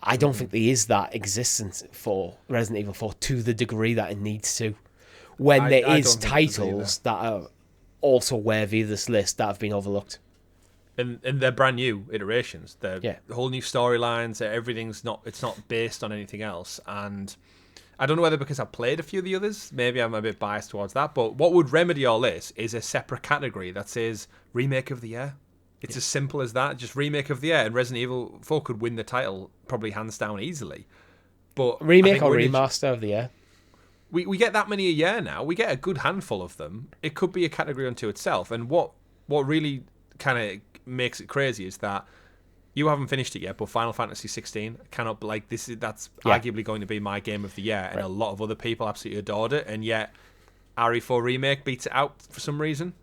I don't think there is that existence for Resident Evil 4 to the degree that it needs to. When there is titles that are also worthy of this list that have been overlooked. And they're brand new iterations. They're whole new storylines. It's not based on anything else. And I don't know whether because I've played a few of the others, maybe I'm a bit biased towards that. But what would remedy all this is a separate category that says Remake of the Year. It's as simple as that. Just Remake of the Year. And Resident Evil 4 could win the title probably hands down easily. But Remake or Remaster of the Year. We get that many a year now. We get a good handful of them. It could be a category unto itself. And what really kind of makes it crazy is that you haven't finished it yet, but Final Fantasy 16 cannot be like that's arguably going to be my game of the year, and a lot of other people absolutely adored it, and yet RE4 Remake beats it out for some reason.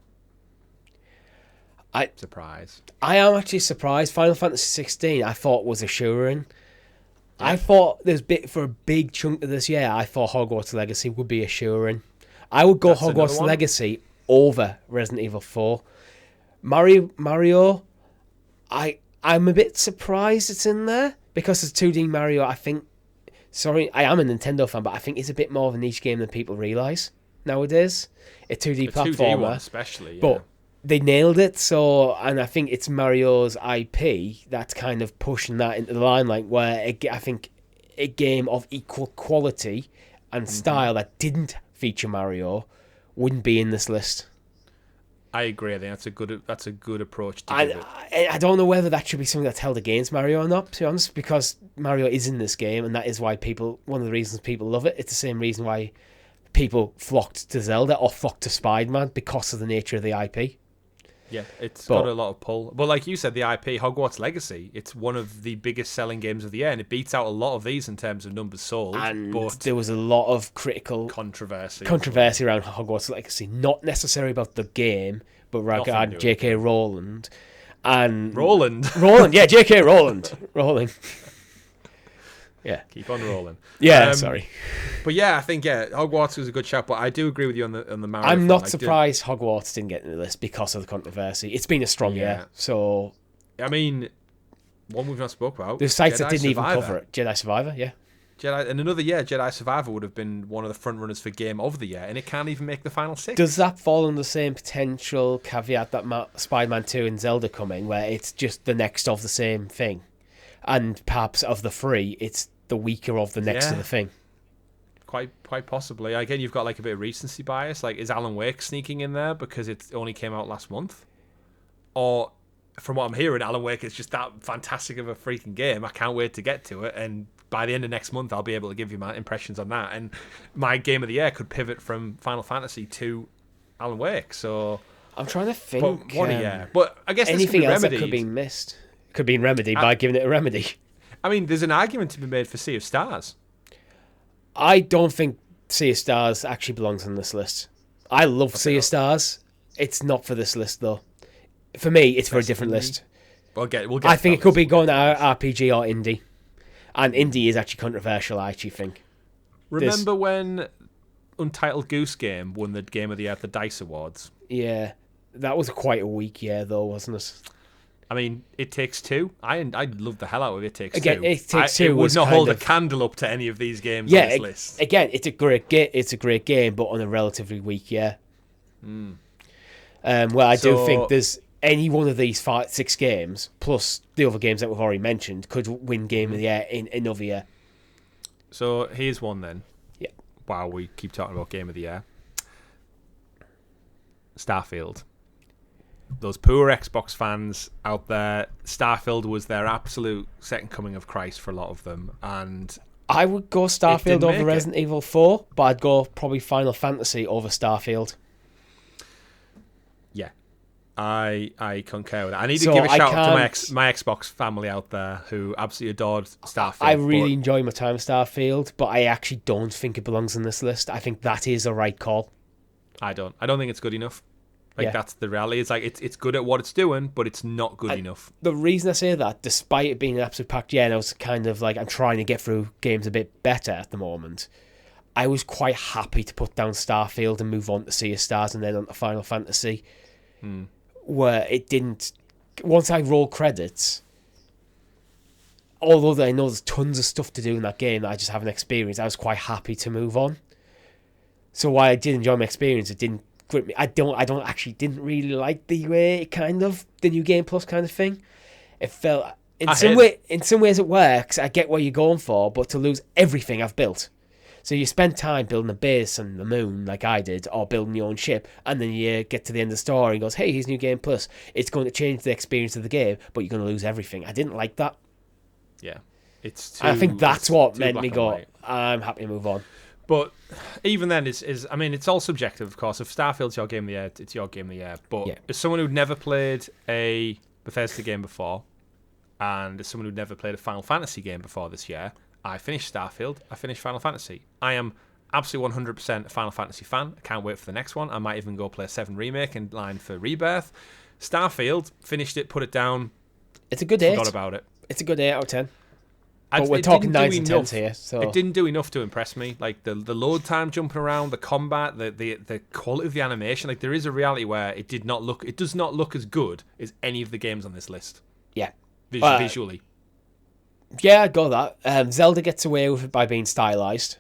Surprise. I am actually surprised. Final Fantasy 16 I thought was a sure-in. I thought for a big chunk of this year, I thought Hogwarts Legacy would be a sure-in. I would go Hogwarts Legacy over Resident Evil 4. Mario, I'm a bit surprised it's in there because it's 2D Mario. I am a Nintendo fan, but I think it's a bit more of a niche game than people realise nowadays. A 2D platformer, 2D one especially, but they nailed it. And I think it's Mario's IP that's kind of pushing that into the limelight. Where I think a game of equal quality and style that didn't feature Mario wouldn't be in this list. I agree. I think that's a good approach to I don't know whether that should be something that's held against Mario or not, to be honest, because Mario is in this game, and that is why one of the reasons people love it. It's the same reason why people flocked to Zelda or flocked to Spider-Man, because of the nature of the IP. Yeah, it's got a lot of pull. But like you said, the IP, Hogwarts Legacy, it's one of the biggest selling games of the year, and it beats out a lot of these in terms of numbers sold. But there was a lot of critical controversy around Hogwarts Legacy, not necessarily about the game, but regarding J.K. Rowland. Roland, yeah, J.K. Rowling. Yeah. Keep on rolling. Yeah, sorry. But yeah, I think Hogwarts was a good shout, but I do agree with you on the Mario. I'm not surprised Hogwarts didn't get into this because of the controversy. It's been a strong year, so... I mean, one we've not spoke about. There's sites that Jedi didn't even Survivor. cover it. Jedi Survivor, yeah. In another year, Jedi Survivor would have been one of the front runners for Game of the Year, and it can't even make the final 6. Does that fall under the same potential caveat that Spider-Man 2 and Zelda coming, where it's just the next of the same thing? And perhaps of the 3, it's the weaker of the next of the thing. Quite possibly. Again, you've got like a bit of recency bias. Like, is Alan Wake sneaking in there because it only came out last month? Or, from what I'm hearing, Alan Wake is just that fantastic of a freaking game. I can't wait to get to it. And by the end of next month, I'll be able to give you my impressions on that. And my game of the year could pivot from Final Fantasy to Alan Wake. So I'm trying to think. But what a year. But I guess anything else remedied. that could be missed could be remedied by giving it a remedy. I mean, there's an argument to be made for Sea of Stars. I don't think Sea of Stars actually belongs on this list. I love Sea of Stars. It's not for this list, though. For me, it's for a different list. We'll get I think it could be going to RPG or indie. And indie is actually controversial, I actually think. Remember when Untitled Goose Game won the Game of the Year at the DICE Awards? Yeah. That was quite a weak year, though, wasn't it? I mean, It Takes Two. I loved the hell out of It Takes Two. It Takes Two would not hold a candle up to any of these games on this list. Again, it's a great game, but on a relatively weak year. Well, I do think there's any one of these 6 games, plus the other games that we've already mentioned, could win Game of the Year in another year. So here's one then. Yeah. Wow, we keep talking about Game of the Year. Starfield. Those poor Xbox fans out there, Starfield was their absolute second coming of Christ for a lot of them, and I would go Starfield over Resident Evil 4, but I'd go probably Final Fantasy over Starfield. Yeah, I concur with that. I need to give a shout out to my Xbox family out there who absolutely adored Starfield. I really enjoy my time with Starfield, but I actually don't think it belongs on this list. I think that is a right call. I don't think it's good enough. That's the reality. It's like it's good at what it's doing, but it's not good enough. The reason I say that, despite it being an absolute packed year, and I was kind of like, I'm trying to get through games a bit better at the moment, I was quite happy to put down Starfield and move on to Sea of Stars and then on to Final Fantasy, where it didn't... Once I roll credits, although I know there's tons of stuff to do in that game that I just haven't experienced, I was quite happy to move on. So while I did enjoy my experience, it didn't grip me. I didn't really like the way the New Game Plus kind of thing. It felt in some ways it works. I get what you're going for, but to lose everything I've built. So you spend time building a base on the moon like I did, or building your own ship, and then you get to the end of the story and goes, hey, here's New Game Plus. It's going to change the experience of the game, but you're going to lose everything. I didn't like that. Yeah. I think that's what made me go, I'm happy to move on. But even then, it's all subjective, of course. If Starfield's your game of the year, it's your game of the year. But as someone who'd never played a Bethesda game before, and as someone who'd never played a Final Fantasy game before this year, I finished Starfield, I finished Final Fantasy. I am absolutely 100% a Final Fantasy fan. I can't wait for the next one. I might even go play a 7 Remake in line for Rebirth. Starfield, finished it, put it down. It's a good 8. Forgot about it. It's a good 8 out of 10. But we're talking 9s and 10s here. So it didn't do enough to impress me. Like the load time jumping around, the combat, the quality of the animation. Like there is a reality where it does not look as good as any of the games on this list. Yeah. Visually. Yeah, I'd go that. Zelda gets away with it by being stylized.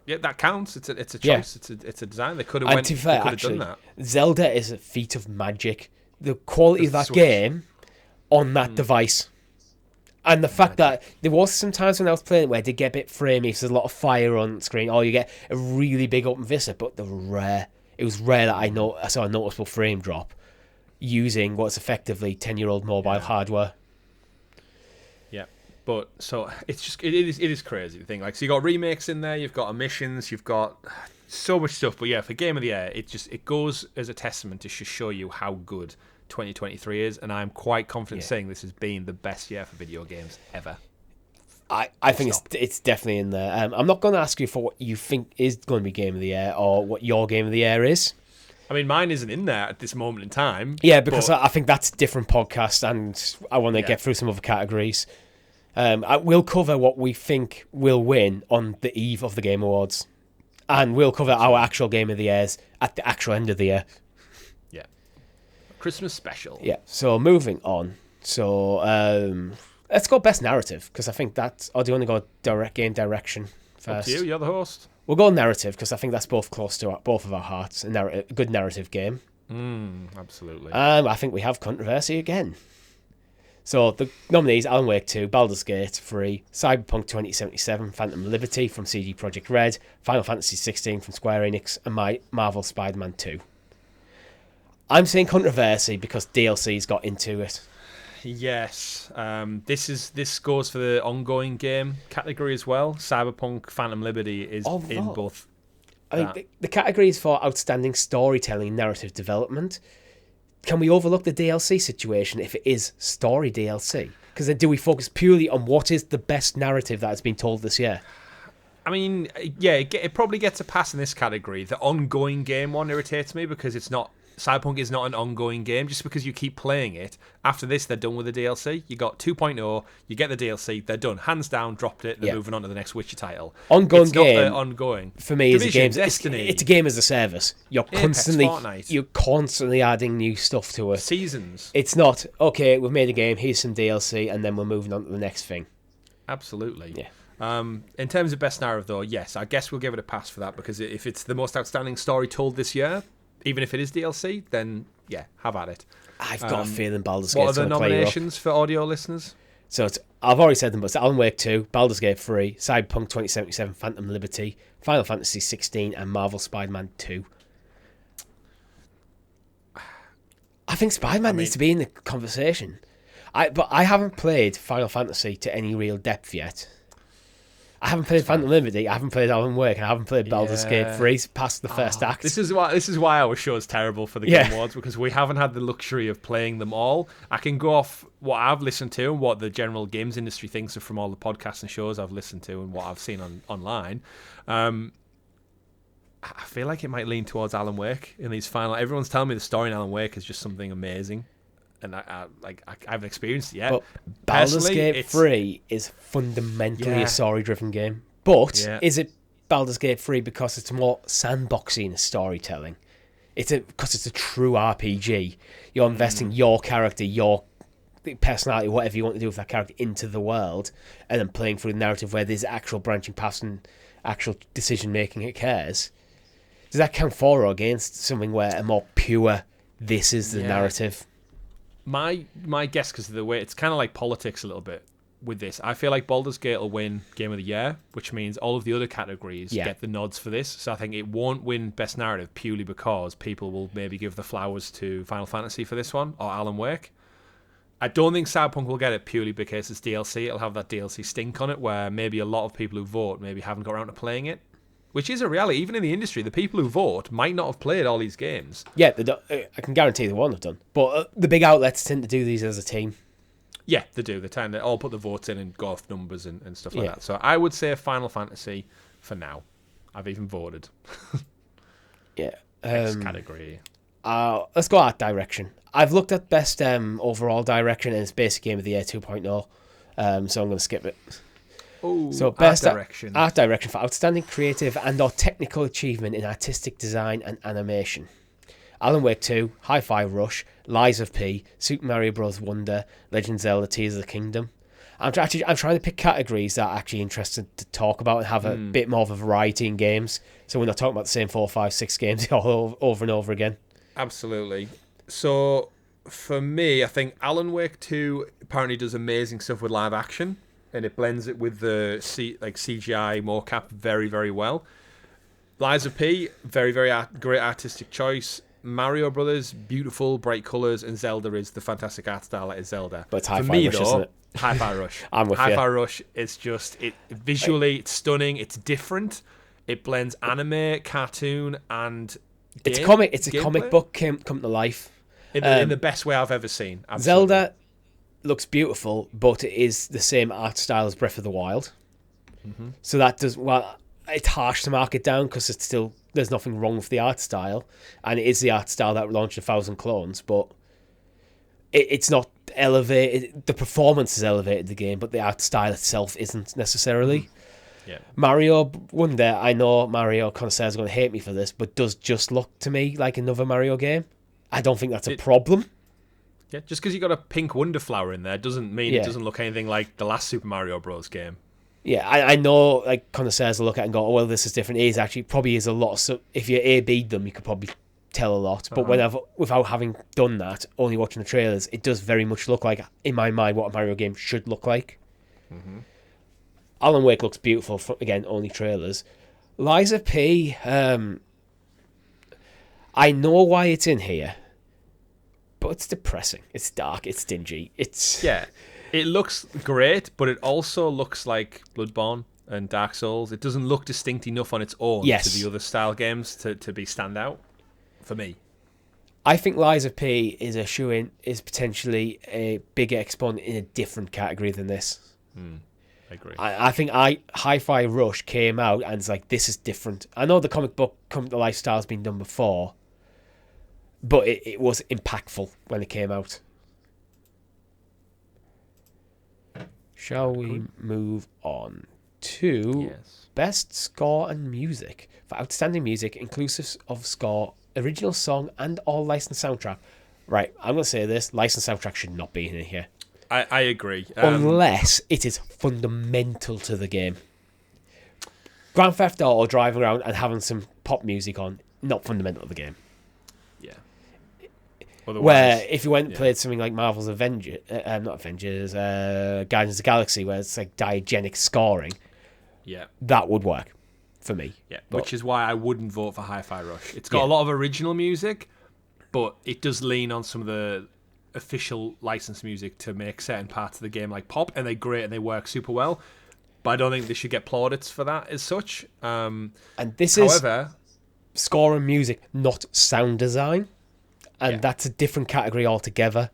Yeah, that counts. It's a choice. Yeah. It's a design. They could have done that. Zelda is a feat of magic. The quality of that game on that device. And the fact that there was some times when I was playing where they get a bit framey, so there's a lot of fire on screen, or you get a really big open vista, but they're rare. It was rare that I saw a noticeable frame drop using what's effectively 10-year-old mobile hardware. Yeah, but so it is crazy the thing. Like, so you got remakes in there, you've got omissions, you've got so much stuff. But yeah, for Game of the Year, it goes as a testament to show you how good 2023 is, and I'm quite confident saying this has been the best year for video games ever. I think it's definitely in there. I'm not going to ask you for what you think is going to be Game of the Year or what your Game of the Year is. I mean, mine isn't in there at this moment in time. Yeah, because I think that's a different podcast, and I want to get through some other categories. We'll cover what we think will win on the eve of the Game Awards. And we'll cover our actual Game of the Years at the actual end of the year. Yeah. Christmas special. Yeah, so moving on. So let's go Best Narrative, because I think that's... Or do you want to go game direction first? Up to you, you're the host. We'll go narrative, because I think that's both close to both of our hearts. A good narrative game. Absolutely. I think we have controversy again. So the nominees: Alan Wake 2, Baldur's Gate 3, Cyberpunk 2077, Phantom Liberty from CD Projekt Red, Final Fantasy 16 from Square Enix, and Marvel Spider-Man 2. I'm saying controversy because DLC's got into it. Yes. This goes for the ongoing game category as well. Cyberpunk Phantom Liberty is in both. I mean, the categories for outstanding storytelling and narrative development. Can we overlook the DLC situation if it is story DLC? Because then do we focus purely on what is the best narrative that has been told this year? I mean, yeah, it probably gets a pass in this category. The ongoing game one irritates me because it's not... Cyberpunk is not an ongoing game. Just because you keep playing it, after this, they're done with the DLC. You got 2.0, you get the DLC, they're done. Hands down, dropped it, they're moving on to the next Witcher title. Ongoing it's game, not ongoing. For me, is a game... Destiny. It's a game as a service. You're constantly adding new stuff to it. Seasons. It's not, okay, we've made a game, here's some DLC, and then we're moving on to the next thing. Absolutely. Yeah. In terms of best narrative, though, yes, I guess we'll give it a pass for that, because if it's the most outstanding story told this year, even if it is DLC, then yeah, have at it. I've got a feeling Baldur's Gate. What are the nominations for audio listeners? So I've already said them, but it's Alan Wake 2, Baldur's Gate 3, Cyberpunk 2077, Phantom Liberty, Final Fantasy 16, and Marvel Spider-Man 2. I think Spider-Man needs to be in the conversation. But I haven't played Final Fantasy to any real depth yet. I haven't played Phantom Liberty, I haven't played Alan Wake, and I haven't played Baldur's Gate 3 past the first act. This is why our show is terrible for the Game Awards, because we haven't had the luxury of playing them all. I can go off what I've listened to and what the general games industry thinks of from all the podcasts and shows I've listened to and what I've seen online. I feel like it might lean towards Alan Wake in these final... Everyone's telling me the story in Alan Wake is just something amazing. And I haven't experienced it yet. But Baldur's Gate 3 is fundamentally a story-driven game. But is it Baldur's Gate 3 because it's more sandboxy in storytelling? Because it's a true RPG. You're investing your character, your personality, whatever you want to do with that character, into the world, and then playing through the narrative where there's actual branching paths and actual decision-making occurs. Does that count for or against something where a more pure, this is the narrative? My guess, because of the way it's kind of like politics a little bit with this, I feel like Baldur's Gate will win Game of the Year, which means all of the other categories get the nods for this. So I think it won't win Best Narrative purely because people will maybe give the flowers to Final Fantasy for this one or Alan Wake. I don't think Cyberpunk will get it purely because it's DLC. It'll have that DLC stink on it where maybe a lot of people who vote maybe haven't got around to playing it. Which is a reality, even in the industry. The people who vote might not have played all these games. Yeah, I can guarantee they won't have done. But the big outlets tend to do these as a team. Yeah, they do. They tend to all put the votes in and go off numbers and stuff like that. So I would say Final Fantasy for now. I've even voted. Next category. Let's go art direction. I've looked at best overall direction, and it's basic Game of the Year 2.0. So I'm going to skip it. Ooh, so best art direction for outstanding creative and or technical achievement in artistic design and animation. Alan Wake 2, Hi-Fi Rush, Lies of P, Super Mario Bros. Wonder, Legend of Zelda Tears of the Kingdom. I'm trying to pick categories that are actually interested to talk about and have a bit more of a variety in games, so we're not talking about the same 4, 5, 6 games all over and over again. Absolutely. So for me, I think Alan Wake 2 apparently does amazing stuff with live action. And it blends it with the CGI mocap very, very well. Lies of P, very, very great artistic choice. Mario Brothers, beautiful, bright colours, and Zelda is the fantastic art style that is Zelda. But it's Hi-Fi Rush, isn't it? Hi-Fi Rush. I'm with you. Hi-Fi Rush is just visually, it's stunning. It's different. It blends anime, cartoon, and it's a comic. It's a comic book come to life in the best way I've ever seen. Absolutely. Zelda looks beautiful, but it is the same art style as Breath of the Wild. So that does it's harsh to mark it down because it's still there's nothing wrong with the art style, and it is the art style that launched 1,000 clones, but it's not elevated. The performance has elevated the game, but the art style itself isn't necessarily. Yeah. Mario Wonder, I know Mario connoisseurs are going to hate me for this, but does just look to me like another Mario game. I don't think that's a problem. Yeah, just because you got a pink wonder flower in there doesn't mean it doesn't look anything like the last Super Mario Bros. Game. Yeah, I know like connoisseurs will look at it and go, oh, well, this is different. It is actually probably is a lot. So if you A/B'd them, you could probably tell a lot. But without having done that, only watching the trailers, it does very much look like, in my mind, what a Mario game should look like. Mm-hmm. Alan Wake looks beautiful. Again, only trailers. Liza P. I know why it's in here, but it's depressing. It's dark. It's dingy. It looks great, but it also looks like Bloodborne and Dark Souls. It doesn't look distinct enough on its own to the other style games to be stand out for me. I think Liza P is potentially a bigger exponent in a different category than this. I agree. I think Hi-Fi Rush came out and it's like, this is different. I know the comic book Come to Life style's been done before, but it was impactful when it came out. Shall we move on to Best Score and Music? For outstanding music, inclusive of score, original song, and all licensed soundtrack. Right, I'm going to say this. Licensed soundtrack should not be in here. I agree. Unless it is fundamental to the game. Grand Theft Auto driving around and having some pop music on, not fundamental to the game. Yeah. Where if you went and played something like Marvel's Guardians of the Galaxy, where it's like diegetic scoring, that would work for me. Yeah, which is why I wouldn't vote for Hi-Fi Rush. It's got a lot of original music, but it does lean on some of the official licensed music to make certain parts of the game like pop, and they're great and they work super well. But I don't think they should get plaudits for that as such. And this is score and music, not sound design. And that's a different category altogether.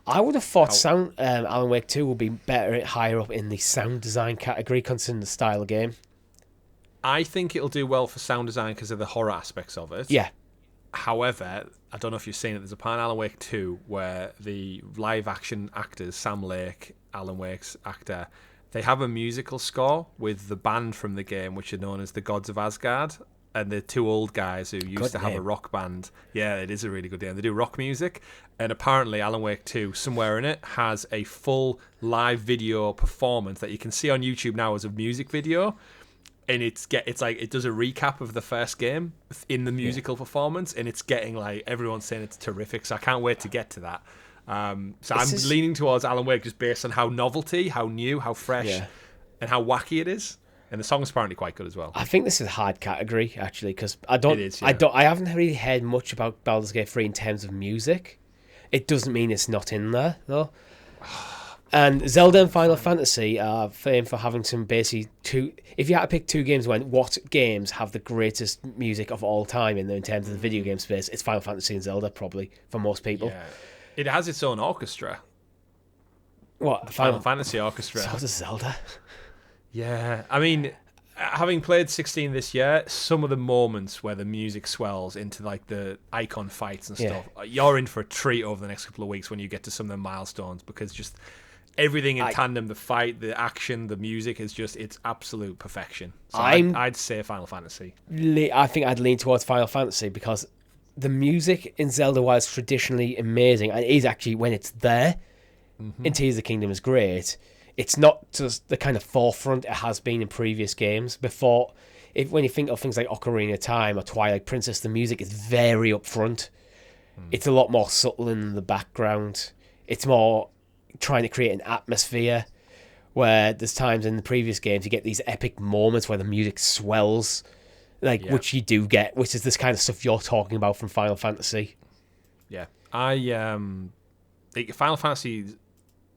I would have thought Alan Wake 2 would be better higher up in the sound design category, considering the style of game. I think it'll do well for sound design because of the horror aspects of it. Yeah. However, I don't know if you've seen it, there's a part in Alan Wake 2 where the live-action actors, Sam Lake, Alan Wake's actor, they have a musical score with the band from the game, which are known as the Gods of Asgard. And the two old guys who used to have a rock band. Yeah, it is a really good name. They do rock music. And apparently Alan Wake 2, somewhere in it, has a full live video performance that you can see on YouTube now as a music video. And it's like it does a recap of the first game in the musical performance. And it's getting like, everyone's saying it's terrific. So I can't wait to get to that. I'm leaning towards Alan Wake just based on how novelty, how new, how fresh, and how wacky it is. And the song's apparently quite good as well. I think this is a hard category, actually, because I haven't really heard much about Baldur's Gate 3 in terms of music. It doesn't mean it's not in there, though. And Zelda and Final Fantasy are famed for having some basically two... If you had to pick two games, what games have the greatest music of all time in terms of the video game space, it's Final Fantasy and Zelda, probably, for most people. Yeah. It has its own orchestra. What? Final Fantasy orchestra. So does Zelda. Yeah, I mean, having played 16 this year, some of the moments where the music swells into like the icon fights and stuff, you're in for a treat over the next couple of weeks when you get to some of the milestones, because just everything in tandem, the fight, the action, the music is just, it's absolute perfection. So I'd say Final Fantasy. I think I'd lean towards Final Fantasy because the music in Zelda, while it's traditionally amazing, and it is actually when it's there, in Tears of the Kingdom is great. It's not just the kind of forefront it has been in previous games. Before, when you think of things like Ocarina of Time or Twilight Princess, the music is very upfront. It's a lot more subtle in the background. It's more trying to create an atmosphere, where there's times in the previous games you get these epic moments where the music swells, which you do get, which is this kind of stuff you're talking about from Final Fantasy. Yeah. Final Fantasy...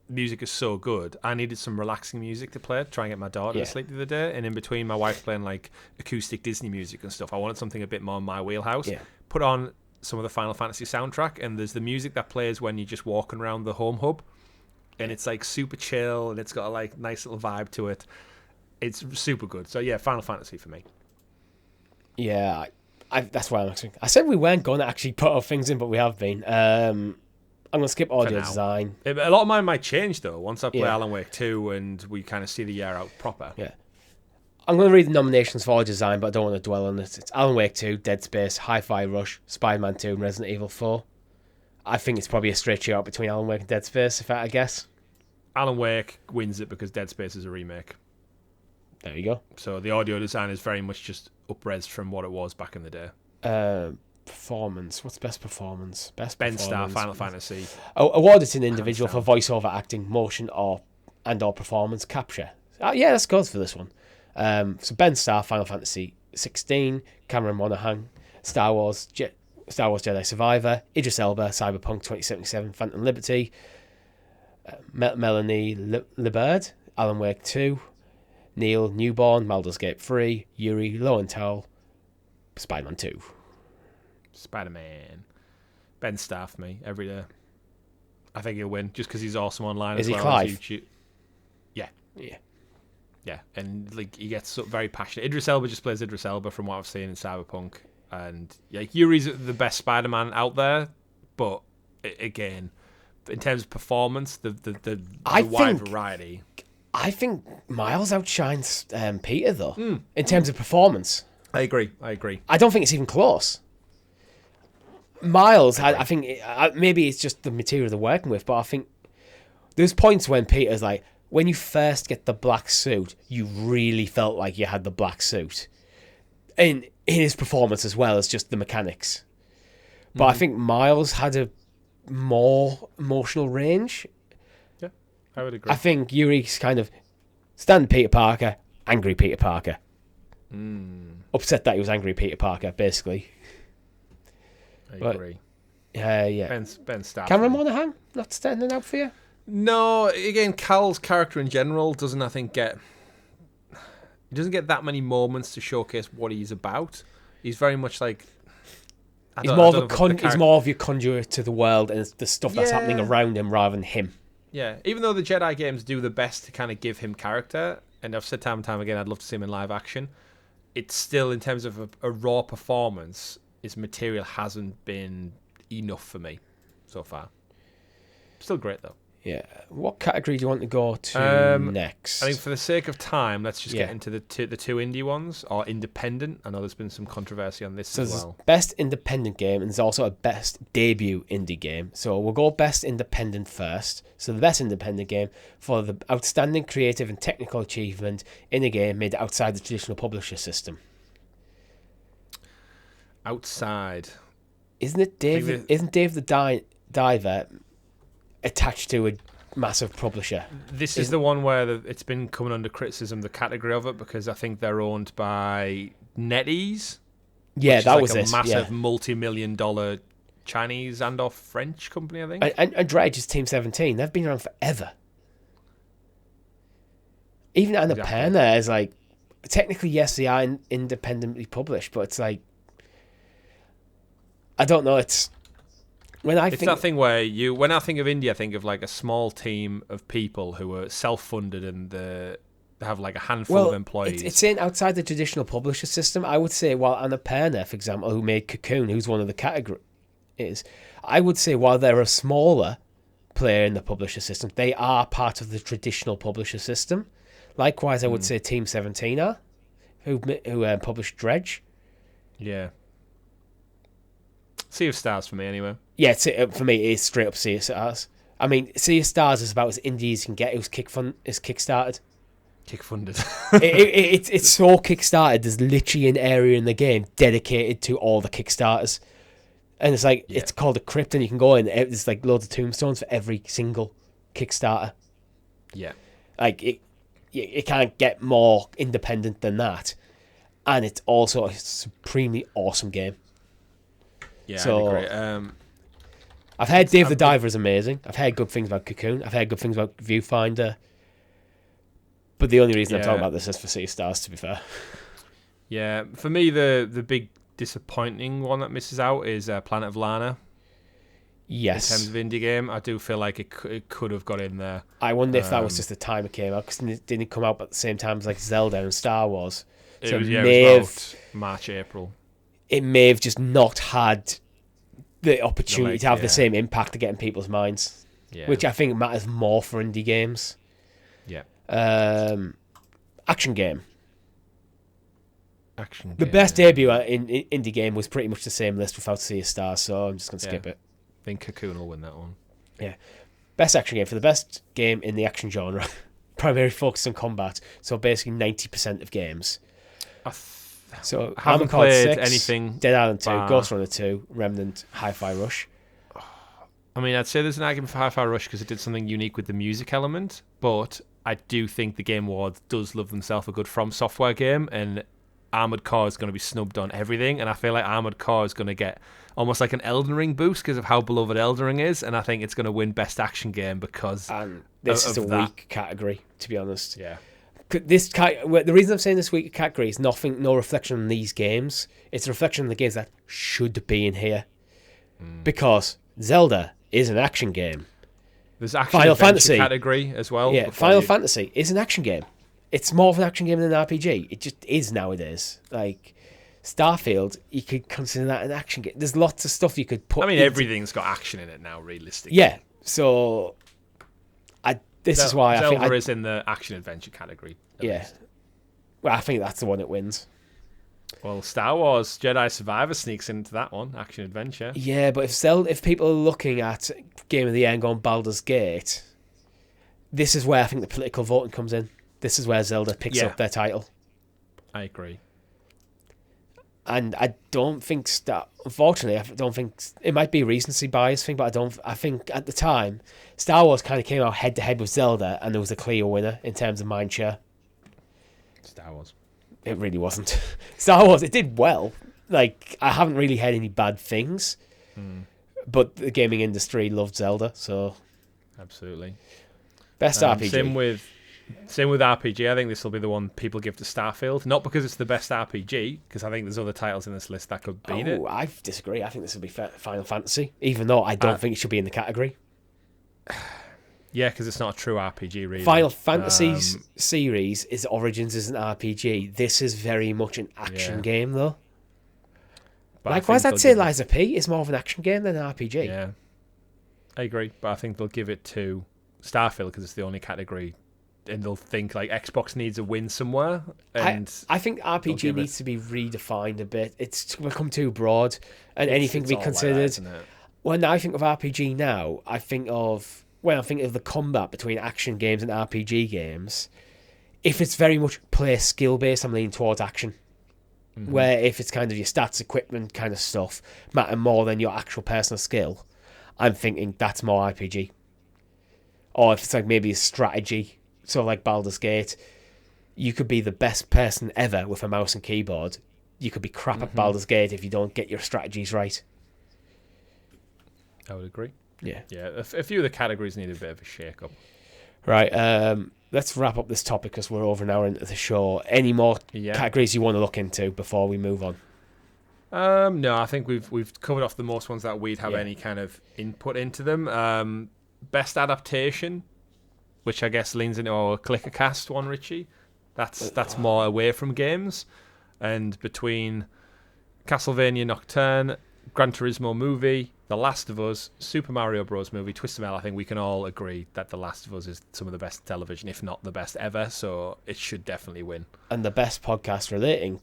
music is so good. I needed some relaxing music to play, try and get my daughter to sleep the other day, and in between my wife playing like acoustic Disney music and stuff, I wanted something a bit more in my wheelhouse. Put on some of the Final Fantasy soundtrack, and there's the music that plays when you're just walking around the home hub, and it's like super chill, and it's got a like nice little vibe to it. It's super good. So yeah, Final Fantasy for me. Yeah, that's why I'm actually... I said we weren't going to actually put our things in, but we have been. I'm going to skip audio now. design. A lot of mine might change, though, once I play Yeah. Alan Wake 2 and we kind of see the year out proper. Yeah. I'm going to read the nominations for audio design, but I don't want to dwell on it. It's Alan Wake 2, Dead Space, Hi-Fi Rush, Spider-Man 2, and Resident Evil 4. I think it's probably a straight shootout between Alan Wake and Dead Space, if I had to guess. Alan Wake wins it because Dead Space is a remake. There you go. So the audio design is very much just up-res from what it was back in the day. Performance. What's best performance? Best Ben performance. Starr, Final Fantasy. Awarded to an individual for voiceover acting, motion, or performance capture. Yeah, that's good for this one. So Ben Starr, Final Fantasy 16, Cameron Monaghan, Star Wars Jedi Survivor, Idris Elba, Cyberpunk 2077, Phantom Liberty, Melanie Liberd, Alan Wake 2, Neil Newborn, Baldur's Gate 3, Yuri Lowenthal, Spider-Man 2. Spider-Man. Ben Starr for me, every day. I think he'll win, just because he's awesome online Is as he well. Clive? Yeah. Yeah. Yeah, and like he gets very passionate. Idris Elba just plays Idris Elba from what I've seen in Cyberpunk. And yeah, Yuri's the best Spider-Man out there, but again, in terms of performance, the wide variety. I think Miles outshines Peter, though, in terms of performance. I agree. I don't think it's even close. Miles, I think, maybe it's just the material they're working with, but I think there's points when Peter's like, when you first get the black suit, you really felt like you had the black suit. In his performance as well as just the mechanics. But I think Miles had a more emotional range. Yeah, I would agree. I think Yuri's kind of standard Peter Parker, angry Peter Parker. Upset that he was angry Peter Parker, basically. I agree. Yeah. Ben Starr. Cameron Monaghan not standing out for you? No, again, Cal's character in general doesn't get that many moments to showcase what he's about. He's very much like he's more of your conduit to the world and the stuff that's happening around him rather than him. Yeah, even though the Jedi games do the best to kind of give him character, and I've said time and time again, I'd love to see him in live action. It's still, in terms of a raw performance, his material hasn't been enough for me so far. Still great though. Yeah. What category do you want to go to next? I think for the sake of time, let's just get into the two indie ones, or independent. I know there's been some controversy on this as well. There's best independent game, and there's also a best debut indie game. So we'll go best independent first. So the best independent game for the outstanding creative and technical achievement in a game made outside the traditional publisher system. Outside. Isn't Dave the Diver attached to a massive publisher? This is the one where it's been coming under criticism, the category of it, because I think they're owned by NetEase. Yeah, that was a it. massive multi-million-dollar Chinese and or French company, I think. And Dredge is Team 17. They've been around forever. Even Annapurna is like, technically, yes, they are independently published, but it's like, I don't know. It's that thing where when I think of indie, I think of like a small team of people who are self-funded and have like a handful of employees. It's in outside the traditional publisher system. I would say, while Annapurna, for example, who made Cocoon, who's one of the categories, I would say while they're a smaller player in the publisher system, they are part of the traditional publisher system. Likewise, I would say Team 17 are, who published Dredge. Yeah. Sea of Stars for me, anyway. Yeah, for me, it's straight up Sea of Stars. I mean, Sea of Stars is about as indie as you can get. It was kickstarted. Kickfunded. It's so kickstarted. There's literally an area in the game dedicated to all the Kickstarters. And it's like, it's called a crypt, and you can go in. There's like loads of tombstones for every single Kickstarter. Yeah. Like, it can't get more independent than that. And it's also a supremely awesome game. Yeah, so, I agree. I've heard Dave the Diver is amazing. I've heard good things about Cocoon. I've heard good things about Viewfinder. But the only reason I'm talking about this is for Sea of Stars, to be fair. Yeah, for me, the big disappointing one that misses out is Planet of Lana. Yes. In terms of indie game, I do feel like it could have got in there. I wonder if that was just the time it came out, because it didn't come out at the same time as like Zelda and Star Wars. So it was about March, April. It may have just not had the opportunity to have the yeah. same impact to get in people's minds, which I think matters more for indie games. Yeah. Action game. Action game. The best debut in indie game was pretty much the same list without Sea of Stars, so I'm just going to skip it. I think Cocoon will win that one. Yeah. Best action game. For the best game in the action genre, primarily focused on combat, so basically 90% of games. So I haven't Armored Core played 6, anything. Dead Island 2, Ghost Runner 2, Remnant, Hi-Fi Rush. I mean, I'd say there's an argument for Hi-Fi Rush because it did something unique with the music element, but I do think the Game Awards does love themselves a good From Software game, and Armored Core is going to be snubbed on everything, and I feel like Armored Core is going to get almost like an Elden Ring boost because of how beloved Elden Ring is, and I think it's going to win Best Action Game because this is a that. weak category, to be honest. Yeah. The reason I'm saying this weak category is no reflection on these games. It's a reflection on the games that should be in here. Because Zelda is an action game. There's action Final adventure Fantasy category as well. Yeah, Final Fantasy is an action game. It's more of an action game than an RPG. It just is nowadays. Like Starfield, you could consider that an action game. There's lots of stuff you could put. I mean, everything's got action in it now, realistically. Yeah, so this is why Zelda I think is in the action adventure category. Yeah, well, I think that's the one that wins. Well, Star Wars Jedi Survivor sneaks into that one, action adventure. Yeah, but if people are looking at Game of the Year and going Baldur's Gate, this is where I think the political voting comes in. This is where Zelda picks up their title. I agree. And I don't think unfortunately, I don't think it might be a recency bias thing, but I think at the time Star Wars kind of came out head to head with Zelda, and there was a clear winner in terms of mindshare. Star Wars. It really wasn't. Star Wars, it did well. Like, I haven't really heard any bad things, but the gaming industry loved Zelda, so absolutely. Best RPG. Same with RPG. I think this will be the one people give to Starfield. Not because it's the best RPG, because I think there's other titles in this list that could beat it. I disagree. I think this will be Final Fantasy, even though I don't think it should be in the category. Yeah, because it's not a true RPG, really. Final Fantasy's series, its origins as an RPG. This is very much an action game, though. But likewise, I'd say Lies of P is more of an action game than an RPG. Yeah, I agree. But I think they'll give it to Starfield because it's the only category, and they'll think like Xbox needs a win somewhere. And I think RPG needs to be redefined a bit. It's become too broad, and anything to be considered. When I think of RPG now, when I think of the combat between action games and RPG games, if it's very much player skill based, I'm leaning towards action. Where if it's kind of your stats, equipment kind of stuff matter more than your actual personal skill, I'm thinking that's more RPG. Or if it's like maybe a strategy, so like Baldur's Gate, you could be the best person ever with a mouse and keyboard. You could be crap at Baldur's Gate if you don't get your strategies right. I would agree. Yeah. Yeah, a few of the categories need a bit of a shake-up. Right, let's wrap up this topic because we're over an hour into the show. Any more categories you want to look into before we move on? No, I think we've covered off the most ones that we'd have any kind of input into them. Best adaptation, which I guess leans into our ClickerCast one, Richie. That's more away from games. And between Castlevania Nocturne, Gran Turismo movie, The Last of Us, Super Mario Bros. Movie, Twisted Metal, I think we can all agree that The Last of Us is some of the best television, if not the best ever, so it should definitely win. And the best podcast relating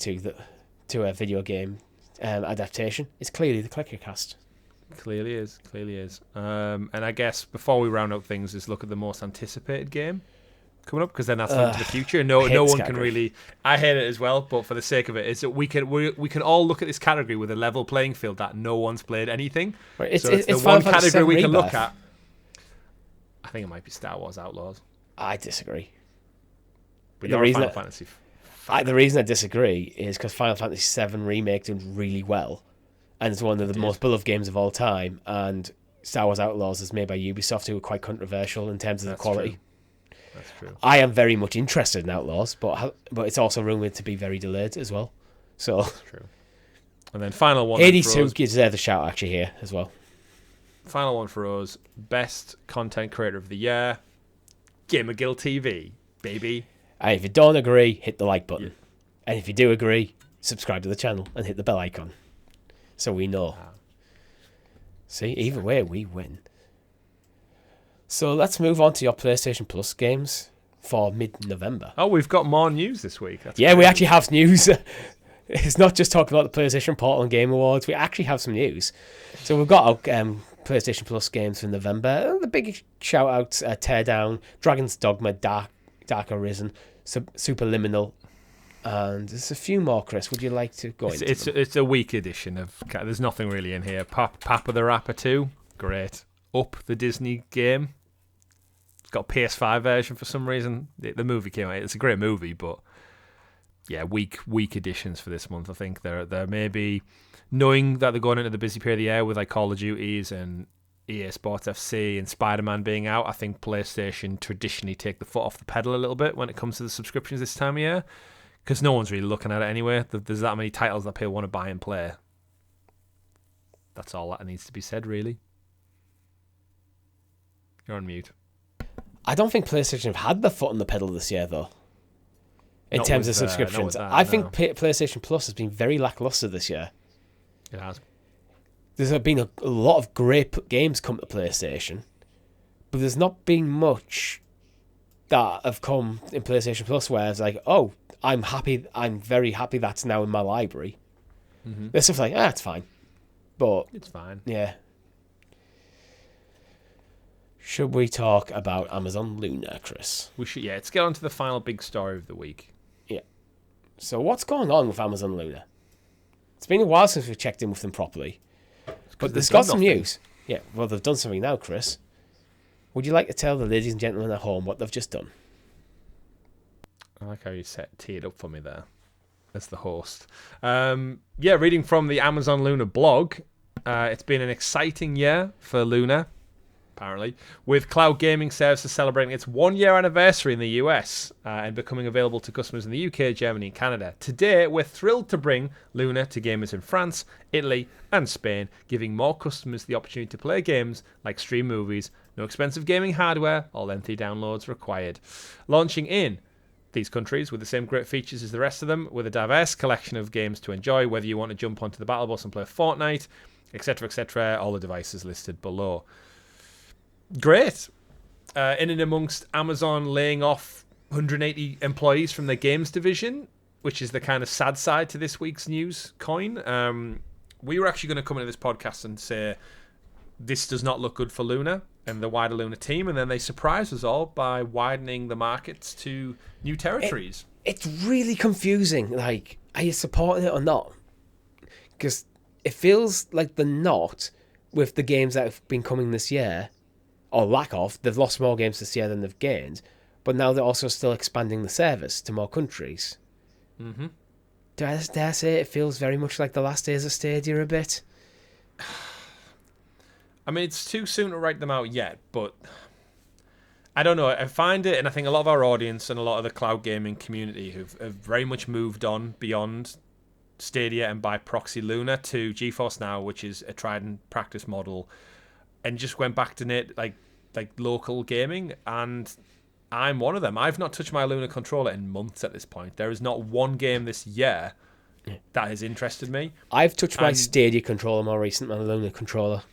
to a video game adaptation is clearly the ClickerCast. Clearly is. And I guess before we round up things is look at the most anticipated game coming up, because then that's into the future. No one can really. I hate it as well, but for the sake of it, is that we can all look at this category with a level playing field that no one's played anything. Right, it's the one category we can look at. I think it might be Star Wars Outlaws. I disagree. But you're a Final Fantasy fan. The reason I disagree is because Final Fantasy VII Remake did really well, and it's one of the most beloved games of all time. And Star Wars Outlaws is made by Ubisoft, who are quite controversial in terms of the quality. True. That's true. I am very much interested in Outlaws, but it's also rumoured to be very delayed as well. So that's true. And then final one. 82 deserves a shout actually here as well. Final one for us: best content creator of the year, GamerGuildTV, baby. And if you don't agree, hit the like button. And if you do agree, subscribe to the channel and hit the bell icon, so we know. See, either way, we win. So let's move on to your PlayStation Plus games for mid-November. Oh, we've got more news this week. That's yeah, great. we actually have news. It's not just talking about the PlayStation Portal and Game Awards. We actually have some news. So we've got our PlayStation Plus games for November. The big shout-outs are Teardown, Dragon's Dogma, Dark Arisen, Superliminal, and there's a few more, Chris. Would you like to go into them? It's a weak edition of... There's nothing really in here. Papa the Rapper 2, great. Up, the Disney game. It's got a PS5 version for some reason. The movie came out. It's a great movie, but yeah, weak editions for this month. I think they're maybe knowing that they're going into the busy period of the year with like Call of Duties and EA Sports FC and Spider-Man being out. I think PlayStation traditionally take the foot off the pedal a little bit when it comes to the subscriptions this time of year, because no one's really looking at it anyway. There's that many titles that people want to buy and play. That's all that needs to be said, really. You're on mute. I don't think PlayStation have had the foot on the pedal this year, though. In Not terms with, of subscriptions, not with that, I no. think PlayStation Plus has been very lackluster this year. It has. There's been a lot of great games come to PlayStation, but there's not been much that have come in PlayStation Plus where it's like, oh, I'm very happy that's now in my library. Mm-hmm. There's stuff like, it's fine. But it's fine. Yeah. Should we talk about Amazon Luna, Chris? We should, yeah. Let's get on to the final big story of the week. Yeah. So what's going on with Amazon Luna? It's been a while since we've checked in with them properly. But there's got some news. Yeah, well, they've done something now, Chris. Would you like to tell the ladies and gentlemen at home what they've just done? I like how you teed up for me there as the host. Yeah, reading from the Amazon Luna blog, it's been an exciting year for Luna, apparently, with cloud gaming services celebrating its 1-year anniversary in the US and becoming available to customers in the UK, Germany, and Canada. Today, we're thrilled to bring Luna to gamers in France, Italy, and Spain, giving more customers the opportunity to play games like stream movies, no expensive gaming hardware or lengthy downloads required. Launching in these countries with the same great features as the rest of them, with a diverse collection of games to enjoy, whether you want to jump onto the battle bus and play Fortnite, etc., all the devices listed below. Great. In and amongst Amazon laying off 180 employees from their games division, which is the kind of sad side to this week's news coin. We were actually going to come into this podcast and say this does not look good for Luna and the wider Luna team, and then they surprised us all by widening the markets to new territories. It's really confusing. Like, are you supporting it or not? Because it feels like they're not with the games that have been coming this year, or lack of. They've lost more games this year than they've gained, but now they're also still expanding the service to more countries. Mm-hmm. Dare I say it feels very much like the last days of Stadia a bit? I mean, it's too soon to write them out yet, but I don't know. I find it, and I think a lot of our audience and a lot of the cloud gaming community have very much moved on beyond Stadia and by proxy Luna to GeForce Now, which is a tried and practice model, and just went back to like local gaming, and I'm one of them. I've not touched my Luna controller in months at this point. There is not one game this year that has interested me. I've touched my Stadia controller more recently than my Luna controller.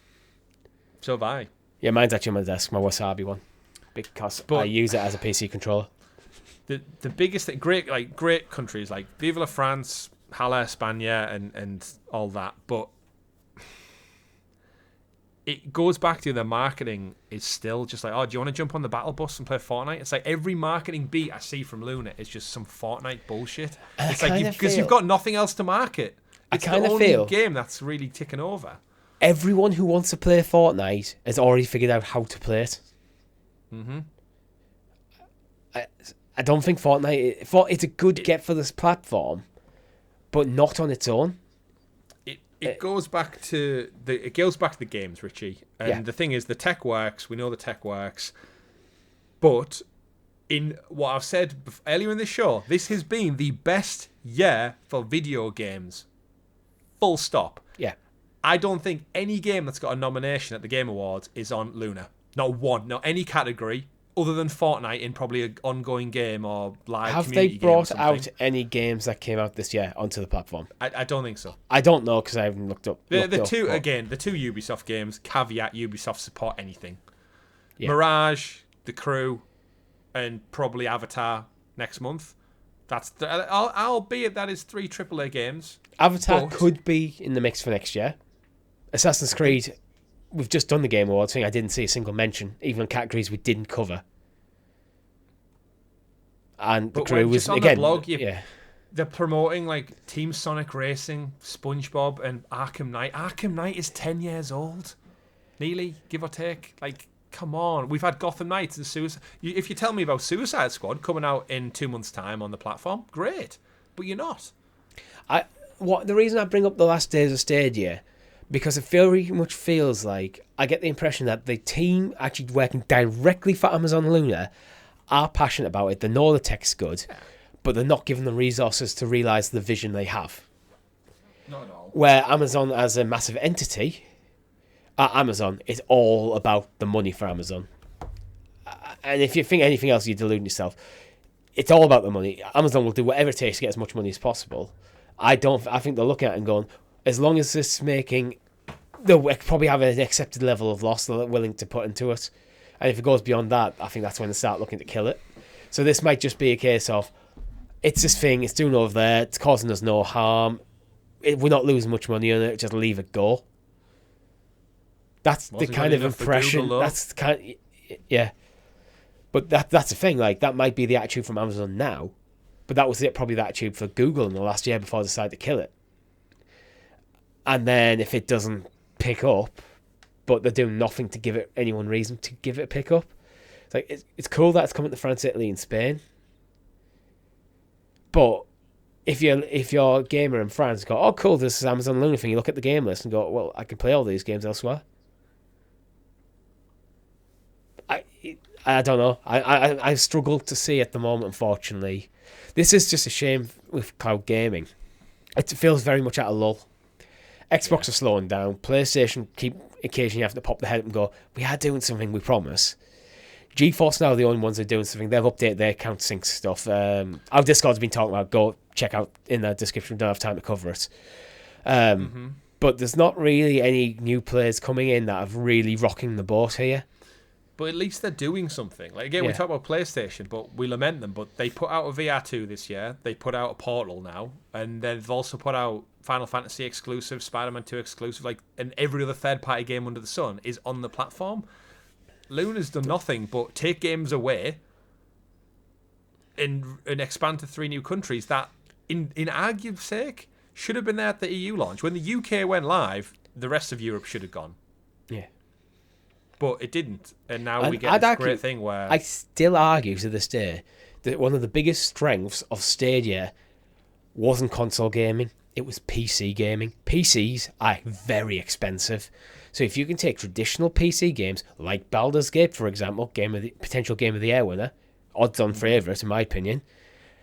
So have I. Yeah, mine's actually on my desk, my Wasabi one, because I use it as a PC controller. The biggest thing, great countries like Vive la France, Hala, España, and all that, but it goes back to the marketing is still just like, oh, do you want to jump on the battle bus and play Fortnite? It's like every marketing beat I see from Luna is just some Fortnite bullshit. It's like because you've got nothing else to market. It's the only game that's really ticking over. Everyone who wants to play Fortnite has already figured out how to play it. Mm-hmm. I don't think Fortnite... It's a good get for this platform, but not on its own. It goes back to the games, Richie. And the thing is, the tech works. We know the tech works. But in what I've said earlier in the show, this has been the best year for video games. Full stop. Yeah. I don't think any game that's got a nomination at the Game Awards is on Luna. Not one. Not any category. other than Fortnite in probably an ongoing game or live Have community they game or brought something. out any games that came out this year onto the platform? I don't think so. I don't know because I haven't looked up. The looked up, two but- again, the two Ubisoft games. Caveat: Ubisoft support anything. Yeah. Mirage, The Crew, and probably Avatar next month. That's albeit that is 3 AAA games. Avatar but- could be in the mix for next year. Assassin's Creed, we've just done the Game Awards thing. I didn't see a single mention, even in categories we didn't cover. And The But Crew when- was just on again. the blog, Yeah. They're promoting like Team Sonic Racing, SpongeBob, and Arkham Knight. Arkham Knight is 10 years old, nearly, give or take. Like, come on. We've had Gotham Knights and Suicide. If you tell me about Suicide Squad coming out in 2 months' time on the platform, great. But you're not. The reason I bring up the last days of Stadia, because it very much feels like I get the impression that the team actually working directly for Amazon Luna are passionate about it. They know the tech's good, but they're not given the resources to realise the vision they have. Not at all. Where Amazon as a massive entity, Amazon is all about the money for Amazon. And if you think anything else, you're deluding yourself. It's all about the money. Amazon will do whatever it takes to get as much money as possible. I think they're looking at it and going, as long as this making, they'll probably have an accepted level of loss they're willing to put into it. And if it goes beyond that, I think that's when they start looking to kill it. So this might just be a case of, it's this thing, it's doing over there, it's causing us no harm. We're not losing much money on it, just leave it go. That's the kind of impression. That's the kind, yeah. But that's the thing. Like, that might be the attitude from Amazon now, but that was probably the attitude for Google in the last year before they decided to kill it. And then if it doesn't pick up, but they're doing nothing to give it anyone reason to give it a pick up, it's like it's cool that it's coming to France, Italy, and Spain. But if you're a gamer in France, go, oh cool, this is Amazon Luna thing. You look at the game list and go, well, I can play all these games elsewhere. I don't know. I struggle to see at the moment, unfortunately. This is just a shame with cloud gaming. It feels very much at a lull. Xbox are slowing down. PlayStation keep occasionally having to pop their head up and go, we are doing something, we promise. GeForce Now are the only ones that are doing something. They've updated their countersync stuff. Our Discord's been talking about. Go check out in the description. We don't have time to cover it. But there's not really any new players coming in that are really rocking the boat here. But at least they're doing something. Like, again, we talk about PlayStation, but we lament them. But they put out a VR2 this year. They put out a Portal now. And they've also put out Final Fantasy exclusive, Spider-Man 2 exclusive. Like, and every other third-party game under the sun is on the platform. Luna's done nothing but take games away and expand to 3 new countries that, in argument's sake, should have been there at the EU launch. When the UK went live, the rest of Europe should have gone. Yeah. But it didn't. And now we get this great thing where... I still argue to this day that one of the biggest strengths of Stadia wasn't console gaming. It was PC gaming. PCs are very expensive. So if you can take traditional PC games, like Baldur's Gate, for example, potential Game of the Year winner, odds-on favourite in my opinion,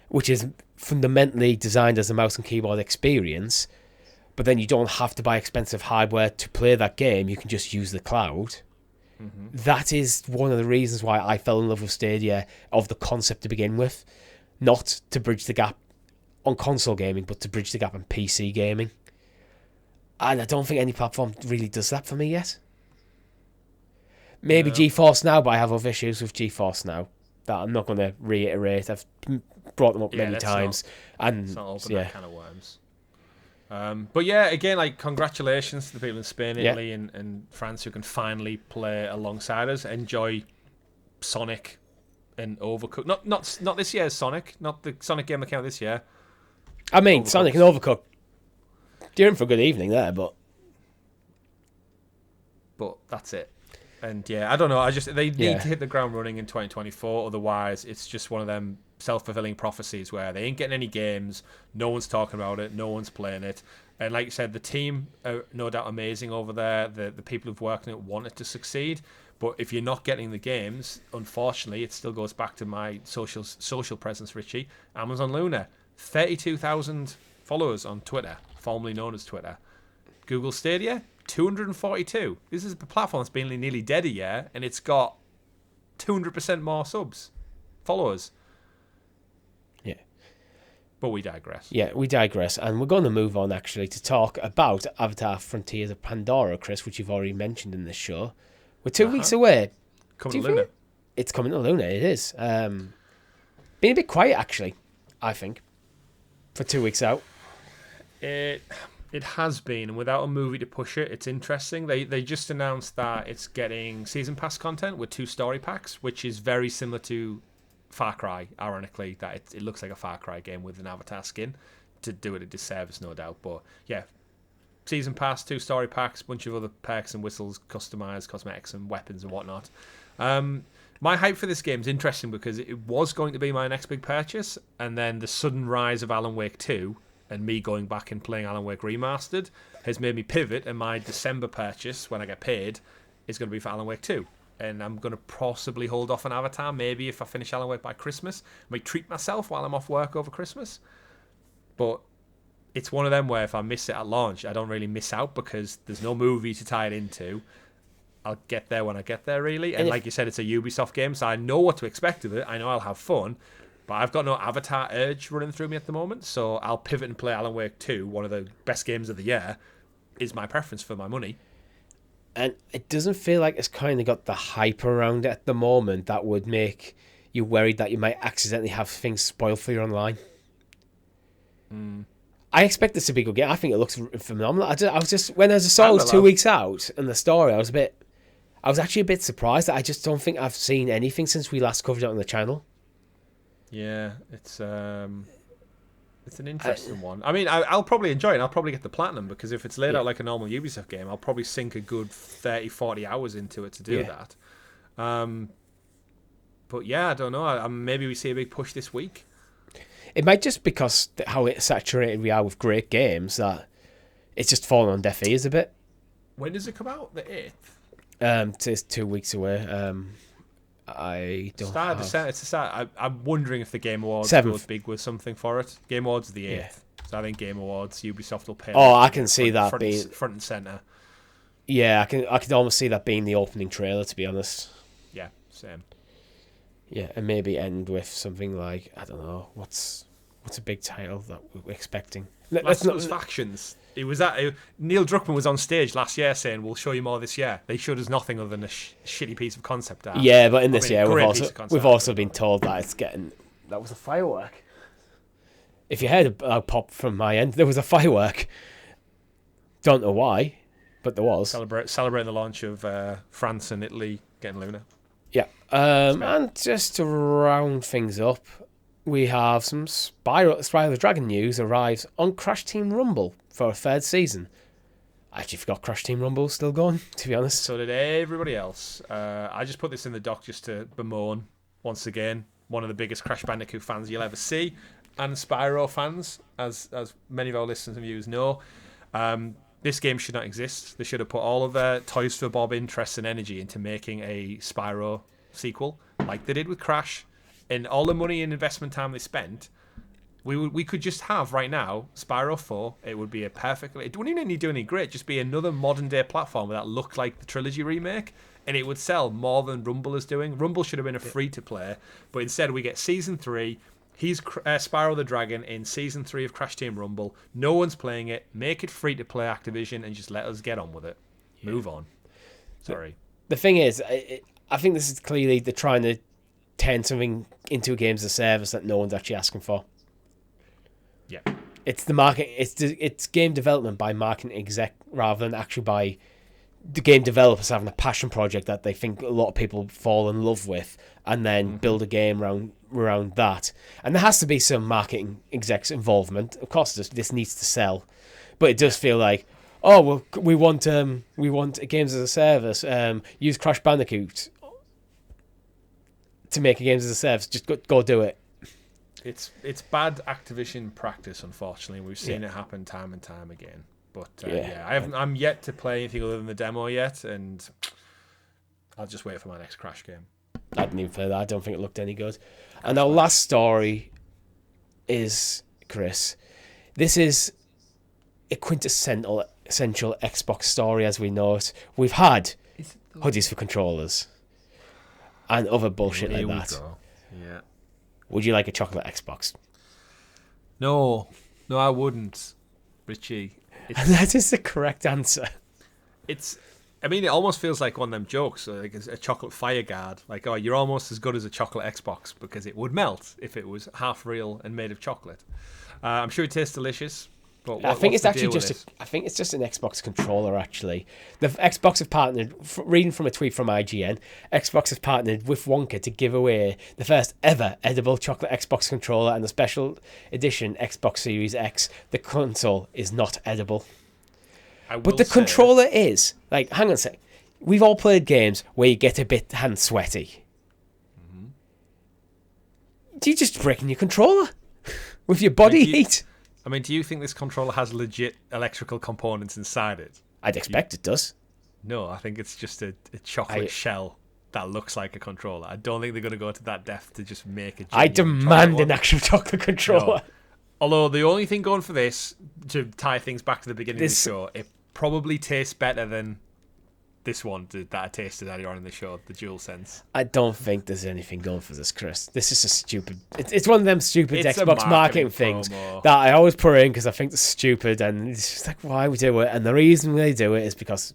which is fundamentally designed as a mouse and keyboard experience, but then you don't have to buy expensive hardware to play that game. You can just use the cloud. That is one of the reasons why I fell in love with Stadia, of the concept to begin with. Not to bridge the gap on console gaming, but to bridge the gap on PC gaming. And I don't think any platform really does that for me yet. Maybe GeForce Now, but I have other issues with GeForce Now that I'm not going to reiterate. I've brought them up many times. Let's not open that can of worms. But yeah, again, like, congratulations to the people in Spain, Italy, and France who can finally play alongside us, enjoy Sonic and Overcooked. Not this year's Sonic, not the Sonic game that came out this year. I mean, Sonic and Overcooked. You're in for a good evening there, but that's it. And yeah, I don't know. They need to hit the ground running in 2024. Otherwise, it's just one of them self-fulfilling prophecies where they ain't getting any games. No one's talking about it. No one's playing it. And like you said, the team are no doubt amazing over there. The people who've worked on it want it to succeed. But if you're not getting the games, unfortunately, it still goes back to my social presence, Richie. Amazon Luna, 32,000 followers on Twitter, formerly known as Twitter. Google Stadia, 242. This is a platform that's been nearly dead a year, and it's got 200% more subs, followers. Yeah. But we digress. Yeah, we digress, and we're going to move on actually to talk about Avatar: Frontiers of Pandora, Chris, which you've already mentioned in this show. We're 2 weeks away. Coming to Luna. It's coming to Luna. It is. Been a bit quiet actually, I think, for 2 weeks out. It has been, and without a movie to push it, it's interesting. They just announced that it's getting season pass content with 2 story packs, which is very similar to Far Cry, ironically, that it looks like a Far Cry game with an Avatar skin, to do it a disservice, no doubt. But yeah, season pass, 2 story packs, bunch of other perks and whistles, customized cosmetics and weapons and whatnot. My hype for this game is interesting because it was going to be my next big purchase, and then the sudden rise of Alan Wake 2 and me going back and playing Alan Wake Remastered has made me pivot, and my December purchase, when I get paid, is going to be for Alan Wake 2. And I'm going to possibly hold off on Avatar. Maybe if I finish Alan Wake by Christmas, I might treat myself while I'm off work over Christmas. But it's one of them where if I miss it at launch, I don't really miss out because there's no movie to tie it into. I'll get there when I get there, really. And like you said, it's a Ubisoft game, so I know what to expect of it. I know I'll have fun. But I've got no Avatar urge running through me at the moment, so I'll pivot and play Alan Wake 2, one of the best games of the year, is my preference for my money. And it doesn't feel like it's kind of got the hype around it at the moment that would make you worried that you might accidentally have things spoiled for you online. I expect this to be a good game. I think it looks phenomenal. I was just when I saw it was 2 weeks out and the story, I was actually a bit surprised that I just don't think I've seen anything since we last covered it on the channel. Yeah, it's an interesting one. I mean, I'll probably enjoy it. I'll probably get the platinum because if it's laid out like a normal Ubisoft game, I'll probably sink a good 30, 40 hours into it to do that. But yeah, I don't know. Maybe we see a big push this week. It might just because how saturated we are with great games that it's just fallen on deaf ears a bit. When does it come out? The 8th? It's 2 weeks away. I don't start December. It's a start. I'm wondering if the Game Awards 7th. goes big with something for it. Game Awards are the 8th. Yeah. So I think Game Awards, Ubisoft will pay. Oh, I can see that being front and center. Yeah, I can almost see that being the opening trailer, to be honest. Yeah, same. Yeah, and maybe end with something like, I don't know, what's a big title that we're expecting? Last of Us Factions. Neil Druckmann was on stage last year saying, "We'll show you more this year." They showed us nothing other than a shitty piece of concept art. Yeah, but in this year, we've also been told that that was a firework. If you heard a pop from my end, there was a firework. Don't know why, but there was. Celebrating the launch of France and Italy getting Luna. Yeah, and just to round things up, we have some Spyro the Dragon news arrives on Crash Team Rumble for a 3rd season. I actually forgot Crash Team Rumble still going, to be honest. So did everybody else. I just put this in the doc just to bemoan, once again, one of the biggest Crash Bandicoot fans you'll ever see, and Spyro fans, as many of our listeners and viewers know. This game should not exist. They should have put all of their Toys for Bob interests and energy into making a Spyro sequel, like they did with Crash. And all the money and investment time they spent, we could just have right now Spyro 4. It would be it wouldn't even need to do any great. Just be another modern day platform that looked like the trilogy remake, and it would sell more than Rumble is doing. Rumble should have been a free to play, but instead we get season 3. He's Spyro the Dragon in season 3 of Crash Team Rumble. No one's playing it. Make it free to play, Activision, and just let us get on with it. Move on. Sorry. The thing is, I think this is clearly they're trying to turn something into a games as a service that no one's actually asking for. Yeah, it's the market. It's game development by marketing exec rather than actually by the game developers having a passion project that they think a lot of people fall in love with, and then build a game around that. And there has to be some marketing execs involvement. Of course, this needs to sell, but it does feel like, oh well, we want games as a service. Use Crash Bandicoot to make a games as a service. Just go do it. It's bad Activision practice, unfortunately. We've seen it happen time and time again. But I'm yet to play anything other than the demo yet, and I'll just wait for my next Crash game. I didn't even play that. I don't think it looked any good. And our last story is, Chris, this is a quintessential Xbox story as we know it. We've had hoodies for controllers. and other bullshit Here like we that. go. Yeah. Would you like a chocolate Xbox? No, I wouldn't, Richie. That is the correct answer. I mean, it almost feels like one of them jokes, like a chocolate fire guard. Like, oh, you're almost as good as a chocolate Xbox because it would melt if it was half real and made of chocolate. I'm sure it tastes delicious. But I think it's actually I think it's just an Xbox controller. Actually, the Xbox have partnered. Reading from a tweet from IGN, Xbox has partnered with Wonka to give away the first ever edible chocolate Xbox controller and the special edition Xbox Series X. The console is not edible, but the controller is. Like, hang on a sec. We've all played games where you get a bit hand sweaty. Mm-hmm. Do you just breaking your controller with your body heat? I mean, do you think this controller has legit electrical components inside it? I'd expect it does. No, I think it's just a chocolate shell that looks like a controller. I don't think they're going to go to that depth to just make a I demand an actual chocolate controller. No. Although the only thing going for this, to tie things back to the beginning of the show, it probably tastes better than this one that I tasted earlier on in the show, the DualSense. I don't think there's anything going for this, Chris. This is a stupid... It's one of them stupid It's Xbox marketing things that I always put in because I think they're stupid, and it's just like, why we do it? And the reason they do it is because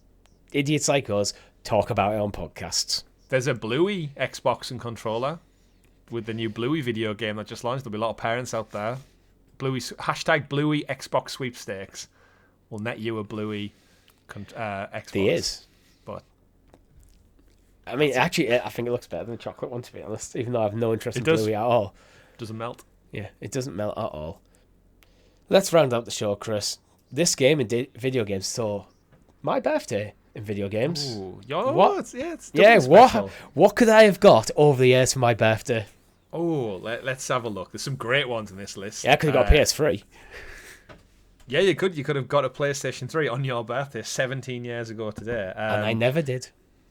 idiots like us talk about it on podcasts. There's a Bluey Xbox and controller with the new Bluey video game that just launched. There'll be a lot of parents out there. Hashtag Bluey Xbox sweepstakes will net you a Bluey Xbox. There is. But I mean, actually, I think it looks better than the chocolate one, to be honest, even though I have no interest in Bluey at all. Doesn't melt. Yeah, it doesn't melt at all. Let's round out the show, Chris. This game in video games saw my birthday in video games. Ooh, what? Special. What could I have got over the years for my birthday? Oh, let's have a look. There's some great ones in this list. Yeah, I could have got a PS3. Yeah, you could. You could have got a PlayStation 3 on your birthday 17 years ago today. And I never did.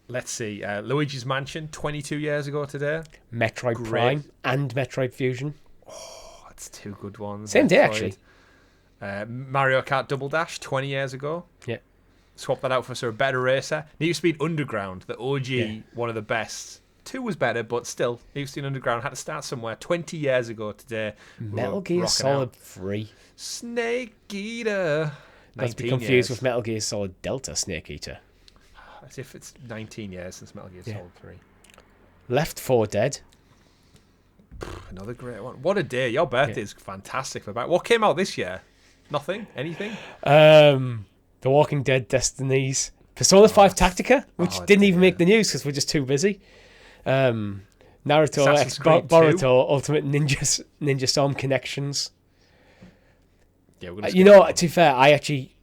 Let's see. Luigi's Mansion 22 years ago today. Metroid Prime and Metroid Fusion. Oh, that's two good ones. Same day, actually. Mario Kart Double Dash 20 years ago. Yeah. Swap that out for a better racer. Need for Speed Underground, the OG, one of the best. 2 was better, but still, Need for Speed Underground had to start somewhere. 20 years ago today. Metal Gear Solid 3. Snake Eater. That's be confused with Metal Gear Solid Delta Snake Eater. As if it's 19 years since Metal Gear Solid 3. Left 4 Dead. Another great one. What a day. Your birthday is fantastic. What came out this year? Nothing? Anything? The Walking Dead Destinies. Persona 5 Tactica, which didn't even make the news because we're just too busy. Naruto X Boruto Ultimate Ninja Storm Connections. Yeah, to be fair, I actually,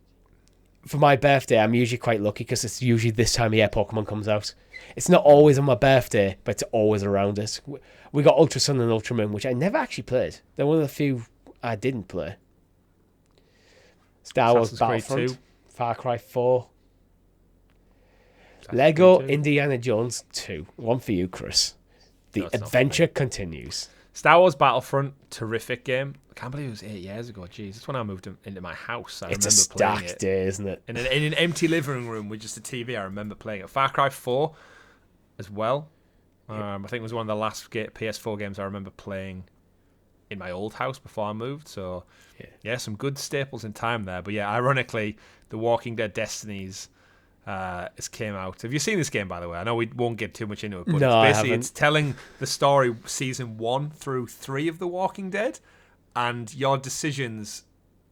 for my birthday, I'm usually quite lucky because it's usually this time of year Pokemon comes out. It's not always on my birthday, but it's always around it. We got Ultra Sun and Ultra Moon, which I never actually played. They're one of the few I didn't play. Star Wars Battlefront, Far Cry 4, Lego Indiana Jones 2. One for you, Chris. The adventure continues. Star Wars Battlefront, terrific game. I can't believe it was 8 years ago. Jeez, that's when I moved into my house. It's a stacked day, isn't it? In an empty living room with just a TV, I remember playing it. Far Cry 4 as well. I think it was one of the last PS4 games I remember playing in my old house before I moved. So, yeah, some good staples in time there. But yeah, ironically, The Walking Dead Destinies came out. Have you seen this game, by the way? I know we won't get too much into it, but no, it's telling the story season 1 through 3 of The Walking Dead, and your decisions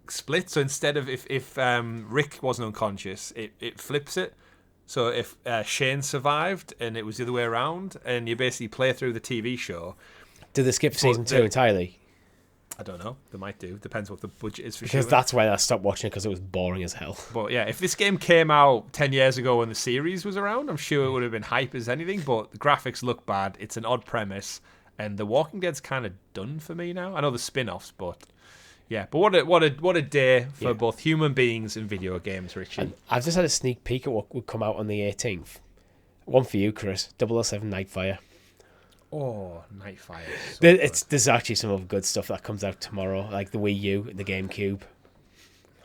split. So instead of if Rick wasn't unconscious, it flips it. So if Shane survived and it was the other way around, and you basically play through the TV show. Do they skip season 2 entirely? I don't know. They might do. Depends what the budget is for because that's when I stopped watching it because it was boring as hell. But yeah, if this game came out 10 years ago when the series was around, I'm sure it would have been hype as anything, but the graphics look bad. It's an odd premise, and The Walking Dead's kind of done for me now. I know the spin-offs, but yeah. But what a day for both human beings and video games, Richie. And I've just had a sneak peek at what would come out on the 18th. One for you, Chris. 007 Nightfire. Oh, Nightfire. So there's actually some other good stuff that comes out tomorrow, like the Wii U and the GameCube.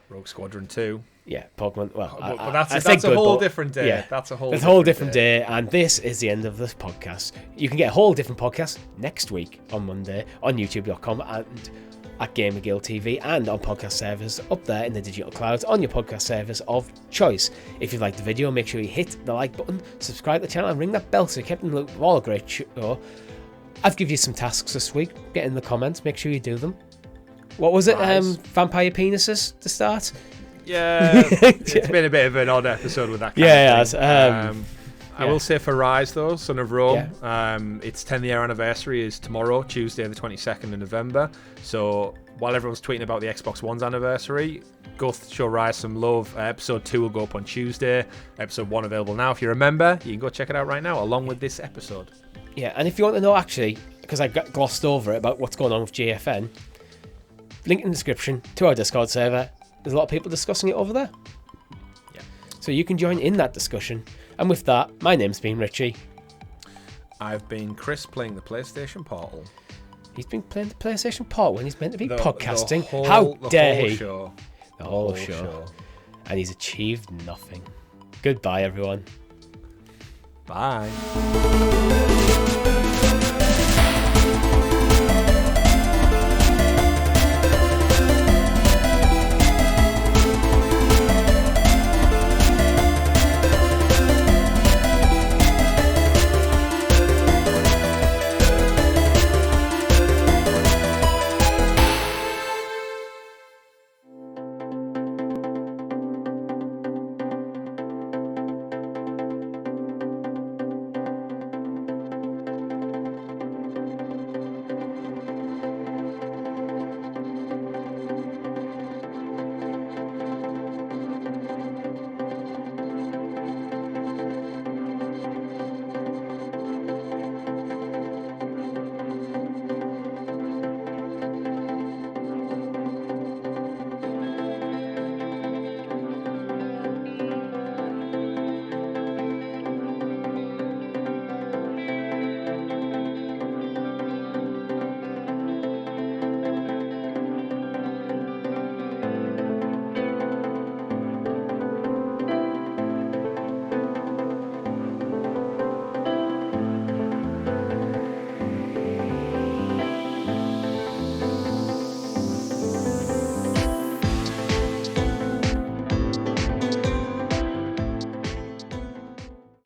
Rogue Squadron 2. Yeah, Pokemon. Well, but that's a whole different day. Yeah, that's a whole different day. And this is the end of this podcast. You can get a whole different podcast next week on Monday on YouTube.com and at GamerGuildTV and on podcast servers up there in the digital clouds on your podcast servers of choice. If you liked the video, make sure you hit the like button, subscribe to the channel, and ring that bell so you kept in the loop of all a great show. I've given you some tasks this week. Get in the comments. Make sure you do them. What was it? Nice. Vampire penises to start? Yeah, it's been a bit of an odd episode with that kind of thing. I will say for Rise, though, Son of Rome, its 10th-year anniversary is tomorrow, Tuesday the 22nd of November. So while everyone's tweeting about the Xbox One's anniversary, go show Rise some love. Episode 2 will go up on Tuesday. Episode 1 available now. If you're a member, you can go check it out right now, along with this episode. Yeah, and if you want to know, actually, because I got glossed over it, about what's going on with GFN, link in the description to our Discord server. There's a lot of people discussing it over there. Yeah. So you can join in that discussion. And with that, my name's been Richie. I've been Chris playing the PlayStation Portal. He's been playing the PlayStation Portal when he's meant to be podcasting. The How dare he? Show. The whole show. And he's achieved nothing. Goodbye, everyone. Bye.